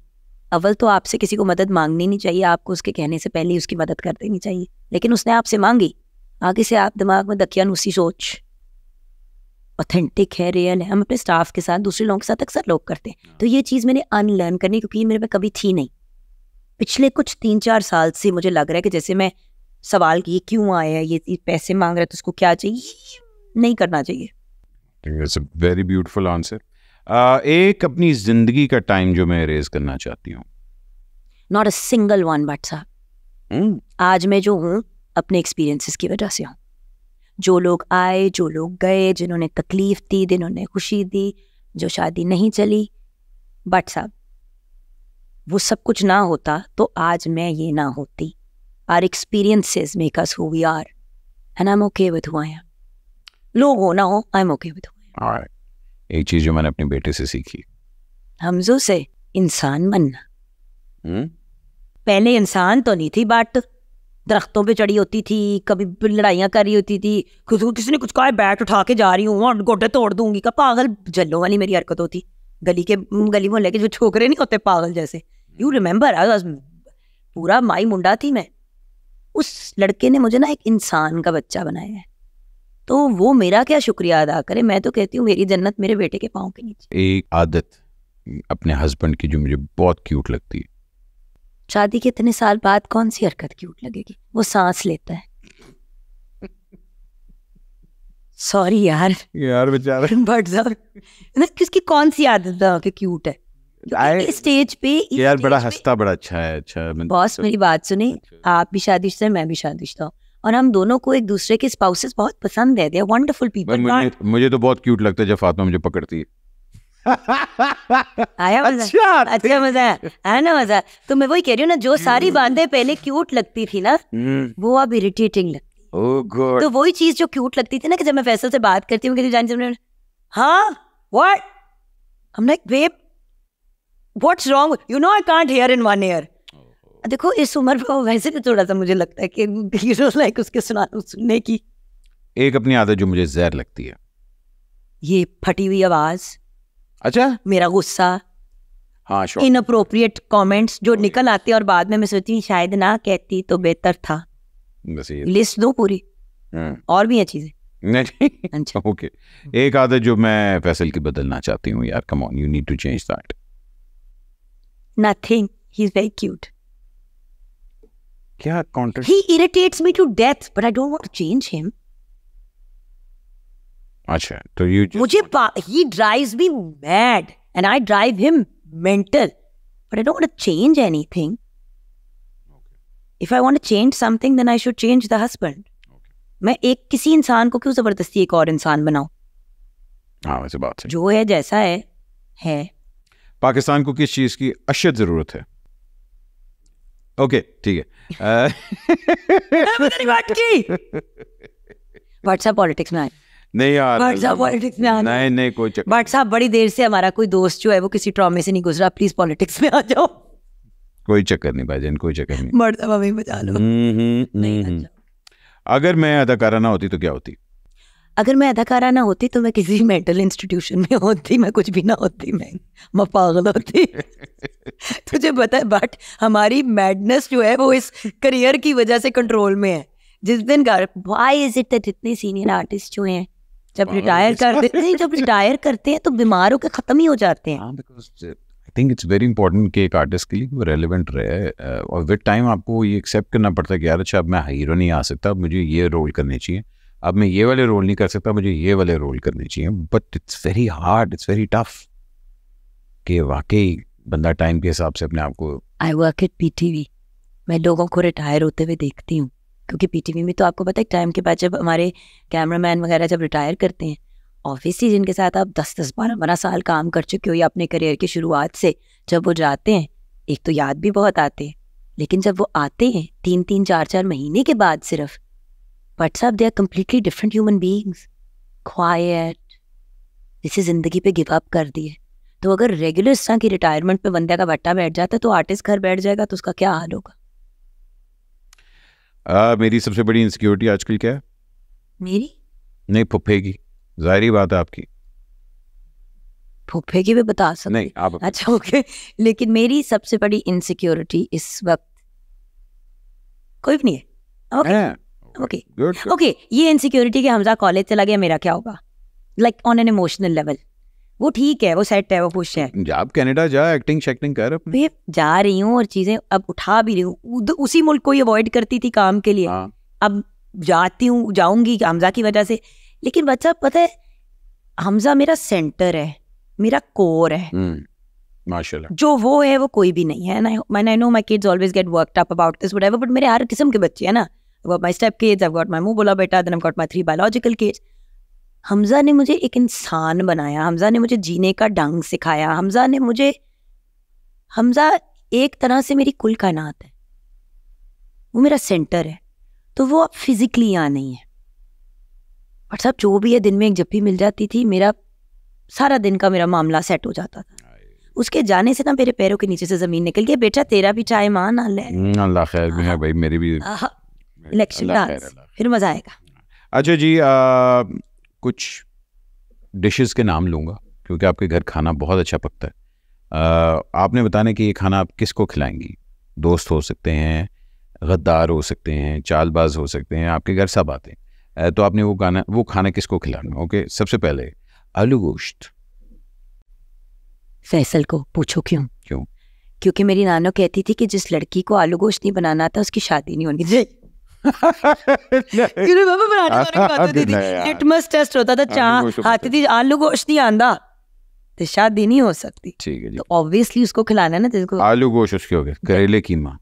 अव्वल तो आपसे किसी को मदद मांगनी नहीं चाहिए, आपको उसके कहने से पहले ही उसकी मदद कर देनी चाहिए। लेकिन उसने आपसे मांगी, आगे से आप दिमाग में दकियानूसी सोच, ऑथेंटिक है, रियल है। हम अपने स्टाफ के साथ, दूसरे लोगों के साथ अक्सर लोग करते हैं। तो ये चीज़ मैंने अनलर्न करनी, क्योंकि ये मेरे में कभी थी नहीं। पिछले कुछ 3-4 साल से मुझे लग रहा है कि जैसे मैं सवाल की क्यों आया, ये पैसे मांग रहा है तो उसको क्या चाहिए, नहीं करना चाहिए। That's a very beautiful answer. एक अपनी जिंदगी का टाइम जो मैं इरेज करना चाहती हूँ। Not a single one, but साहब आज मैं जो हूँ अपने एक्सपीरियंसेस की वजह से हूँ। जो लोग आए, जो लोग गए, जिन्होंने तकलीफ दी, जिन्होंने खुशी दी, जो शादी नहीं चली, बट साहब वो सब कुछ ना होता तो आज मैं ये ना होती। Our experiences make us who we are, and I'm okay with who I am. लोग हो ना हो, I'm okay with who I am. Alright. एक चीज जो मैंने अपने बेटे से सीखी, हमजो से इंसान बनना। पहले इंसान तो नहीं थी, बट दरख्तों पे चढ़ी होती थी, कभी लड़ाइयाँ कर रही होती थी, किसी ने कुछ कहा बैट उठा के जा रही हूँ और गोटे तोड़ दूंगी का, पागल जल्लों वाली मेरी हरकत होती। गली मोहल्ले के जो छोकरे नहीं होते पागल जैसे, यू रिमेम्बर, पूरा माई मुंडा थी मैं। उस लड़के ने मुझे ना एक इंसान का बच्चा बनाया है, तो वो मेरा क्या शुक्रिया अदा करे। मैं तो कहती हूँ मेरी जन्नत मेरे बेटे के पाँव के नीचे। एक आदत अपने हस्बैंड की जो मुझे बहुत क्यूट लगती है। शादी के इतने साल बाद कौन सी हरकत क्यूट लगेगी? वो सांस लेता है। सॉरी यार बेचारा, बट किसकी कौन सी आदत है कि क्यूट है? स्टेज पे यार बड़ा हंसता, बड़ा अच्छा है। अच्छा बॉस, मेरी बात सुने, आप भी शादीशुदा हैं, मैं भी शादीशुदा हूँ, और हम दोनों को एक दूसरे के स्पाउसेस बहुत पसंद है। They are wonderful people. मुझे तो बहुत क्यूट लगता है जब फातिमा मुझे पकड़ती है। आया मजा? अच्छा मजा है ना? मजा। तो मैं वही कह रही हूँ ना, जो सारी बातें पहले क्यूट लगती थी ना, वो अब इरिटेटिंग लगती है। Oh God. तो वही चीज जो क्यूट लगती थी ना, कि जब मैं फैसल से बात करती हूँ, जान हाँ what, I am like babe what's wrong, you know I can't hear in one year. देखो इस उम्र पर वैसे भी थोड़ा सा मुझे लगता है कि लाइक उसके सुनने की। एक अपनी आदत जो मुझे जहर लगती है, ये फटी हुई आवाज। अच्छा, मेरा गुस्सा, हाँ, इनअप्रोप्रिएट कमेंट्स जो निकल आते हैं और बाद में मैं सोचती हूँ शायद ना कहती तो बेहतर था। लिस्ट दो पूरी, और भी है चीजें। अच्छा, ओके। एक आदत जो मैं फैसल की बदलना चाहती हूँ, यार come on, you need to change that. Nothing, he is very cute. क्या counter? He irritates me to death, but I don't want to change him. अच्छा, तो you he drives me mad and I drive him mental, but I don't want to change anything. If I want to change something, then I should change the husband. मैं किसी इंसान को क्यों जबरदस्ती एक और इंसान बनाऊं? हाँ, वैसे बात है। जो है जैसा है। पाकिस्तान को किस चीज की अशद जरूरत है? ओके, ठीक है। व्हाट्सएप पॉलिटिक्स में आए? नहीं यार, व्हाट्सएप पॉलिटिक्स में आए? नहीं कोई चक्कर। व्हाट्सएप बड़ी देर से हमारा कोई दोस्त जो है वो किसी ट्रॉमे से नहीं गुजरा, प्लीज पॉलिटिक्स में आ जाओ। कोई चक्कर नहीं भाईजान, कोई चक्कर नहीं। मर्द हमें बचा लो। नहीं, अगर मैं अदाकारा ना होती तो क्या होती? अगर मैं अदाकारा ना होती तो मैं किसी मेंटल इंस्टीट्यूशन में होती, मैं कुछ भी ना होती, मैं पागल होती। तुझे पता है, बट हमारी मैडनेस जो है वो इस करियर की वजह से कंट्रोल में है। जिस दिन व्हाई इज इट दैट इतने सीनियर आर्टिस्ट जो हैं जब रिटायर करते हैं तो बीमार होकर खत्म ही हो जाते हैं। I think it's very important कि एक आर्टिस्ट के लिए वो रेलेवेंट रहे, और विद टाइम आपको ये एक्सेप्ट करना पड़ता है कि यार अच्छा अब मैं हीरो नहीं आ सकता, अब मुझे ये रोल करने चाहिए, अब मैं ये वाले रोल नहीं कर सकता, मुझे ये वाले रोल करने चाहिए। But it's very hard, it's very tough कि वाकई बंदा टाइम के हिसाब से अपने आप को। आई वर्क एट PTV, मैं लोगों को रिटायर होते हुए देखती हूँ, क्योंकि PTV में तो आपको पता है टाइम के बाद जब हमारे कैमरामैन वगैरह जब रिटायर करते हैं, ऑब्वियसली जिनके साथ आप 10-10, 12-12 साल काम कर चुके हो या अपने करियर की शुरुआत से, जब वो जाते हैं एक तो याद भी बहुत आते हैं, लेकिन जब वो आते हैं 3-3, 4-4 महीने के बाद सिर्फ, what's up they are completely different human beings, quite, जिसे जिंदगी पे गिव अप कर दिए। तो अगर रेगुलर इस तरह की रिटायरमेंट पे बंदे का भट्टा बैठ जाता है तो आर्टिस्ट घर बैठ जाएगा तो उसका क्या हाल होगा? मेरी सबसे बड़ी इनसिक्योरिटी आजकल क्या है? मेरी नहीं, फुफ्फे की। जाहिर बात है आपकी। फुफ्फे की भी बता सकते? नहीं, आप। अच्छा, ओके। लेकिन मेरी सबसे बड़ी इनसिक्योरिटी इस वक्त कोई भी नहीं है। ओके, ये इनसिक्योरिटी कि हमजा कॉलेज चला गया, मेरा क्या होगा? Like on an emotional level वो ठीक है, वो सेट है, वो खुश है। आप कनाडा जा, एक्टिंग शेक्टिंग कर अपनी। जा रही हूँ और चीजें अब उठा भी रही हूँ। उसी मुल्क को ही अवॉइड करती थी काम के लिए, अब जाती हूँ, जाऊंगी हमजा की वजह से। लेकिन बच्चा पता है, हमजा मेरा सेंटर है, मेरा कोर है। माशाल्लाह। जो वो है वो कोई भी नहीं है। I know my kids always get worked up about this whatever, but मेरे हर किस्म के बच्चे हैं ना। I've got my step kids, I've got my मुंह बोला बेटा, then I've got my 3 biological kids. Hamza ने मुझे एक इंसान बनाया, हमजा ने मुझे जीने का ढंग सिखाया, हमजा एक तरह से मेरी कुल कायनात है, वो मेरा सेंटर है। तो वो अब फिजिकली यहाँ नहीं है, बट सब जो भी है दिन में एक जब भी मिल जाती थी, मेरा सारा दिन का मेरा मामला सेट हो जाता था। उसके जाने से ना मेरे पैरों के नीचे से जमीन निकल गई। बेटा तेरा भी चाय मान अल्लाह खैर में है भाई, मेरी भी इलेक्शन डांस, फिर मजा आएगा। अच्छा जी, कुछ डिशेस के नाम लूँगा क्योंकि आपके घर खाना बहुत अच्छा पकता है। आपने बताना कि ये खाना आप किसको खिलाएंगी। दोस्त हो सकते हैं, गद्दार हो सकते हैं, चालबाज हो सकते हैं, आपके घर सब आते हैं, तो आपने वो खाना किसको खिलाना। ओके, सबसे पहले आलू गोश्त। फैसल को पूछो क्यों? क्योंकि मेरी नानो कहती थी कि जिस लड़की को आलू गोश्त नहीं बनाना आता उसकी शादी नहीं होनी चाहिए। लिटमस टेस्ट होता था, चाह आती थी, आलू गोश्त नहीं आंदा तो शादी नहीं हो सकती। ठीक है जी। तो ऑब्वियसली उसको खिलाना ना, जिसको आलू गोश्त। उसके हो गए करेले कीमा।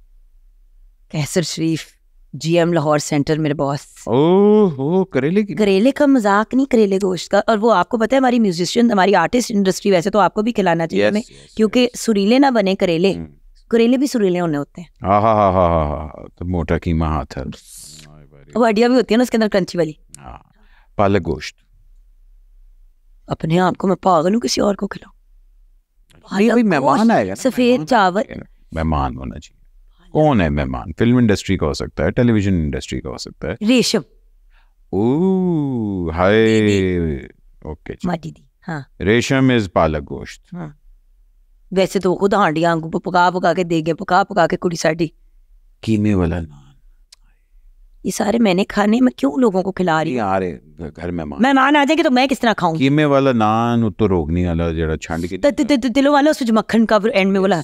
कैसर शरीफ, GM लाहौर सेंटर मेरे बॉस। ओह, करेले का मजाक नहीं, करेले गोश्त का। और वो आपको पता है, हमारी म्यूजिशियन, हमारी आर्टिस्ट इंडस्ट्री, वैसे तो आपको भी खिलाना चाहिए हमें, क्योंकि सुरीले ना बने करेले भी सुरीले होने होते हैं। तो मोटा कीमा हाथ है, वो हड्डियां भी होती है ना उसके अंदर, क्रंची वाली। पालक गोश्त। अपने आप को मैं पागल हूँ किसी और को खिलाऊं? मेहमान आएगा, सफेद चावल। मेहमान होना चाहिए। कौन है मेहमान? फिल्म इंडस्ट्री का हो सकता है, टेलीविजन इंडस्ट्री का हो सकता है। रेशम। ओह हाय, ओके दीदी। हाँ, रेशम इज पालक गोश्त। हाँ। वैसे तो खुद हांडियां पका के देगे, पका के कुड़ी साड़ी। कीमे वाला नान, ये सारे मैंने खाने, में क्यों लोगों को खिला रही हूँ? घर मेहमान आ जाएंगे तो मैं किस तरह खाऊं? कीमे वाला नान, तो रोगनी वाला जरा छांड के दिलों वाला, उसमें मक्खन का एंड में बोला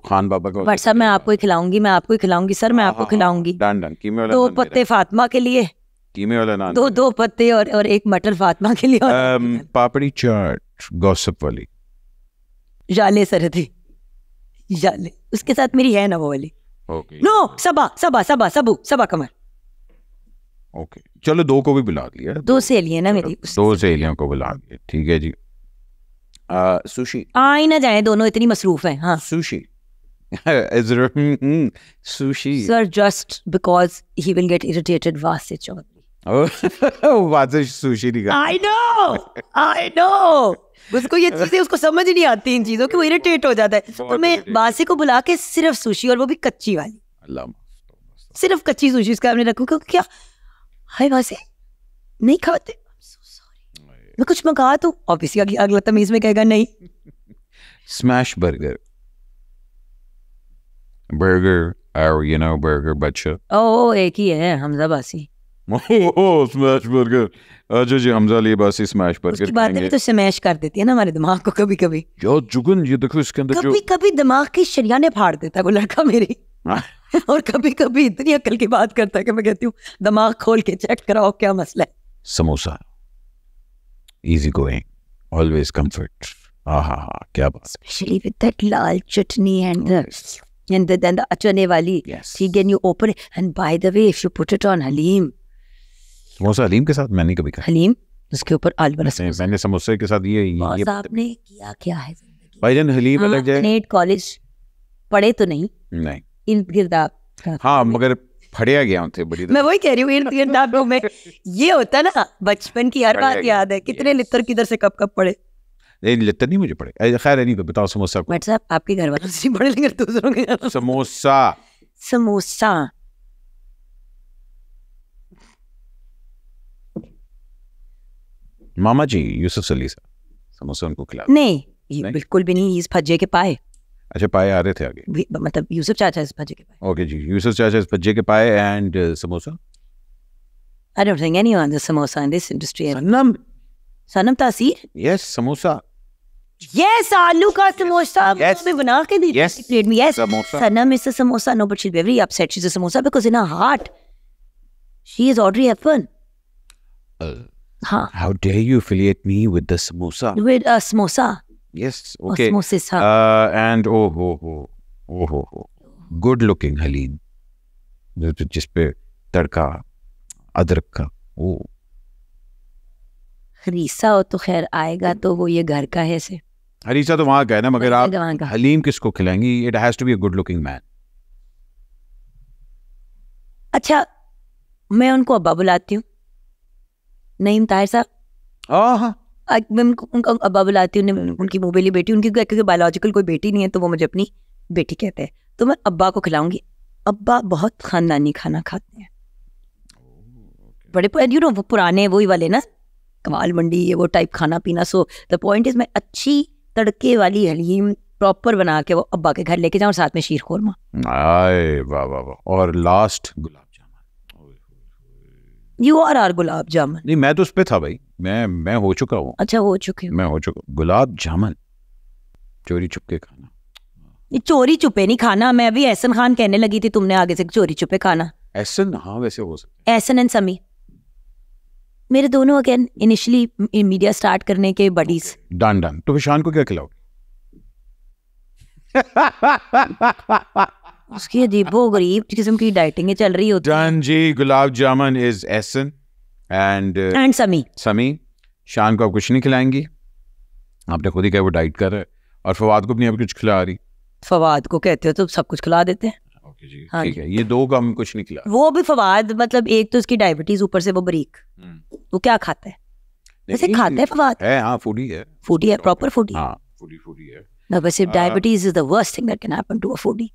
खान बाबा का व्हाट्सएप मैं आपको ही खिलाऊंगी, मैं आपको ही खिलाऊंगी सर, मैं आपको खिलाऊंगी। डन कीमे वाला 2 नान पत्ते फातिमा के लिए, कीमे वाला नान 2 पत्ते और 1 मटर फातिमा के लिए, और पापड़ी चाट गॉसिप वाली जाले सरहदी जाले, उसके साथ मेरी है ना वो वाली। ओके नो सबा कमर। ओके चलो 2 को भी बुला लिया, 2 सहेलियां ना मेरी, 2 सहेलियों को बुला लिया, ठीक है जी। सुशी आ ही ना जाए, दोनों इतनी मसरूफ हैं। हाँ sushi sushi sir, just because he will get irritated Vasay Chaudhry. वाजिश सुशी नहीं आई नो उसको ये चीजें, उसको समझ ही नहीं आती इन चीजों की, वो इरिटेट हो जाता है। तो मैं वासे को बुला के सिर्फ सुशी, और वो भी कच्ची वाली, सिर्फ कच्ची सुशी उसका हमने रखू, क्योंकि क्या हाय वासे नहीं खाते, मैं कुछ मंगा तो ऑब्वियसली अगला तमीज में कहेगा नहीं। स्मैश बर्गर बर्गर बच्चा ओ एक ही है, हमजा बासी। स्मैश बर्गर, अच्छा जी हमजा लिए बासी स्मैश बर्गर उसकी बातें भी तो स्मैश कर देती है ना हमारे दिमाग को कभी कभी। जो जुगन ये देखो इसके अंदर कभी कभी दिमाग की शरियाने फाड़ देता है वो लड़का मेरी और कभी कभी इतनी अकल की बात करता है कि मैं कहती हूँ दिमाग खोल के चेक कराओ क्या मसला है। Samosa easy going, always comfort. क्या बात, especially with that Lal chutney and the achane wali. Yes. See, then you open it, and by the way, if you put it on haleem, samosa haleem के साथ मैंने कभी खाया, हलीम उसके ऊपर आलू वाला समोसा। मैंने समोसे के साथ ये आपने किया क्या है जिंदगी भाईजान, हलीम अलग जाए। नेट कॉलेज पढ़े तो नहीं इर्द गिर्द आप, हाँ मगर फड़िया गया थे बड़ी। मैं वही कह रही हूँ, इर्द गिर्द आप में ये होता ना, बचपन की हर बात याद है, कितने लित्र किधर से कब कब पढ़े। नहीं लित्र नहीं मुझे पड़े, खैर नहीं तो बताओ समोसा को। व्हाट्सएप आपके घर वालों से पढ़े लेंगे दूसरों के घर। समोसा मामा जी यूसुफ सली सा समोसा उनको खिला। नहीं ये बिल्कुल भी नहीं, इस भज्जे के पाए। अच्छा पाए आ रहे थे आगे, मतलब यूसुफ चाचा इस भज्जे के पाए। ओके जी, यूसुफ चाचा इस भज्जे के पाए and samosa. I don't think anyone does samosa in this industry. सनम तासीर। यस समोसा, यस आलू का समोसा Yes. बना के दी Yes. प्लेट में। Yes Samosa. Sanam is a samosa. No, but she'll be very upset. She's a samosa because in her heart she is Audrey Hepburn. हाँ. How dare you affiliate me with the samosa? With a samosa. Yes, okay. Osmosis, हाँ. And oh, good looking haleem, जिस पे तड़का अदरक का। ओ हरीसा हो तो खैर आएगा तो वो ये घर का है से। हरीसा तो वहाँ का है ना, मगर आप वहाँ का। हलीम किसको खिलाएंगी? It has to be a good looking man. अच्छा मैं उनको अब्बा बुलाती हूँ, नईम ताहिर साहब। हाँ मैं उनको अब्बा बुलाती हूँ, उनकी मोबेली बेटी, उनकी क्योंकि बायोलॉजिकल कोई बेटी नहीं है तो वो मुझे अपनी बेटी कहते हैं, तो मैं अब्बा को खिलाऊंगी। अब्बा बहुत खानदानी खाना खाते हैं, बड़े यू नो वो पुराने वही वाले ना, कमाल मंडी ये वो टाइप खाना पीना। सो द पॉइंट इज मैं अच्छी तड़के वाली हलीम प्रॉपर बना के वो अब्बा के घर लेके जाऊँ, और साथ में शीर खोरमा। आए वाह वाह वाह। और last gulab jamun. You are are gulab jamun. नहीं मैं तो उस पे था भाई, मैं हो चुका हूँ। अच्छा हो चुके हो? मैं हो चुका। गुलाब जामुन चोरी छुपके खाना। ये चोरी छुपे नहीं खाना, मैं अभी एहसन खान कहने लगी थी, तुमने आगे से चोरी छुपे खाना। एहसन हाँ वैसे हो सकता है। एहसन एंड समी मेरे दोनों अगेन इनिशियली मीडिया स्टार्ट करने के बडीज। डन तो शान को क्या खिलाओगे? उसकी अजीबो गरीब किस्म की डाइटिंग चल रही होती है। डन जी, गुलाब जामुन इज एहसन एंड समी। शान को आप कुछ नहीं खिलाएंगी, आपने खुद ही कहा वो डाइट कर रहा है, और फवाद को भी नहीं आप कुछ खिला रही। फवाद को कहते हो तो सब कुछ खिला देते हैं। ओके जी हाँ ठीक है, ये दो का हम कुछ नहीं खिला। वो भी फवाद मतलब एक तो उसकी डायबिटीज, ऊपर से वो बरीक, वो क्या खाता है वैसे? खाता है फवाद है? हाँ फूडी है, फूडी है, प्रॉपर फूडी। हाँ फूडी है ना, वैसे diabetes is the worst thing that can happen to a foodie.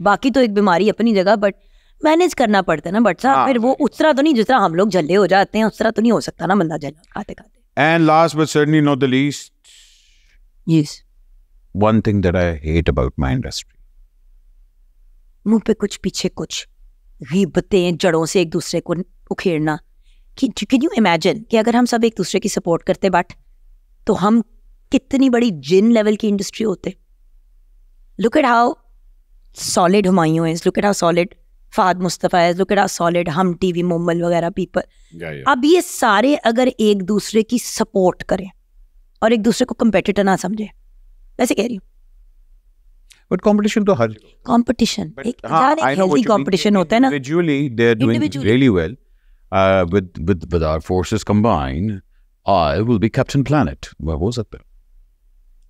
बाकी तो एक बीमारी अपनी जगह, बट मैनेज करना पड़ता है ना बट साहब, फिर वो उस तरह तो नहीं जिस तरह हम लोग झल्ले हो जाते हैं, उस तरह तो नहीं हो सकता ना बंदा झल्ला खाते खाते। And last but certainly not the least, yes one thing that I hate about my industry. मुंह पे कुछ पीछे कुछ, गीबतें जड़ों से एक दूसरे को उखेड़ना। कैन यू इमेजिन कि अगर हम सब एक दूसरे की सपोर्ट करते बट, तो हम कितनी बड़ी जिन लेवल की इंडस्ट्री होते। Look at how solid Humayun is, look at how solid Fahad Mustafa is, look at how solid हम TV Mummal वगैरह people. अब ये सारे अगर एक दूसरे की सपोर्ट करें और एक दूसरे को कंपेटिटर ना समझे, वैसे कह रही हूँ. बट कंपटीशन तो हर कंपटीशन एक हेल्दी कंपटीशन होता है ना. Individually they are doing really well. With our forces combined, I will be Captain Planet. What was it?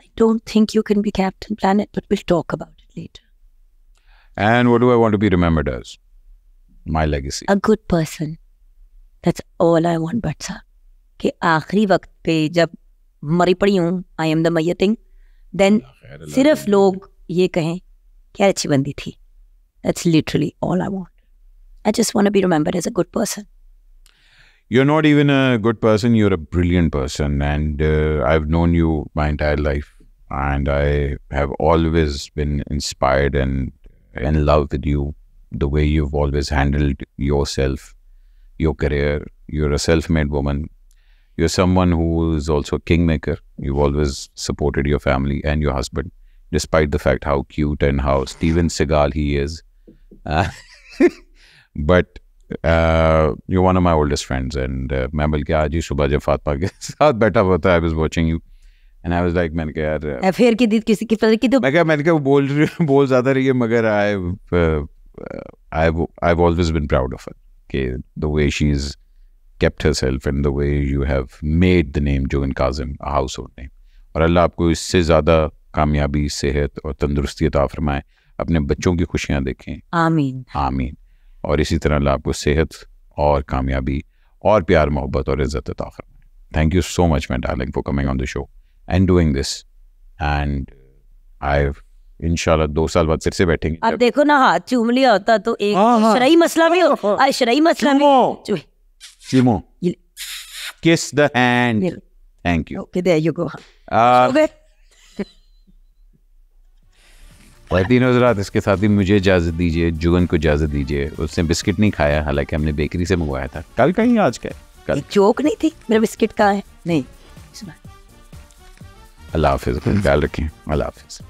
I don't think you can be Captain Planet, but we'll talk about it later. And what do I want to be remembered as? My legacy. A good person. That's all I want, Batsa. कि आखिरी वक्त पे जब मरी पड़ी हूँ, I am the mayyating, then सिर्फ लोग ये कहें क्या अच्छी बंदी थी. That's literally all I want. I just want to be remembered as a good person. You're not even a good person, you're a brilliant person, and I've known you my entire life, and I have always been inspired and in love with you, the way you've always handled yourself, your career. You're a self-made woman. You're someone who is also a kingmaker. You've always supported your family and your husband, despite the fact how cute and how Steven Seagal he is. But you're one of my oldest friends, and मैं बल्कि आज ही सुबह जब फातिमा के साथ बैठा हुआ था, I was watching you, and I was like, मैंने कहा यार फिर की दी किसी की पता की तो मैंने कहा बोल ज़्यादा रही है, मगर I've always been proud of her, okay, the way she's kept herself and the way you have made the name Jogan Kazim a household name. और अल्लाह आपको इससे ज़्यादा कामयाबी, सेहत और तंदुरुस्ती अता फरमाए, अपने बच्चों की खुशियाँ देखें. आमीन आमीन. और इसी तरह अल्लाह आपको सेहत और कामयाबी और प्यार मोहब्बत और इज़्ज़त अता फरमाए. Thank you so much, my darling, for coming on the show and doing this. And I've इंशाल्लाह 2 साल बाद फिर से बैठेंगे. अब देखो ना, हाथ चूम लिया होता तो एक शरई मसला भी हो. शरई मसला भी. Chimo, kiss the hand. Thank you. Okay, there you go. तीनों हज़रात, इसके साथ ही मुझे इजाज़त दीजिए, जुगन को इजाज़त दीजिए. उसने बिस्किट नहीं खाया, हालांकि हमने बेकरी से मंगवाया था. कल का ही आज का है. कल जोक नहीं थी, मेरा बिस्किट कहाँ है? नहीं सुना. अल्लाह हाफिज़. ख्याल रखें. अल्लाह हाफिज़.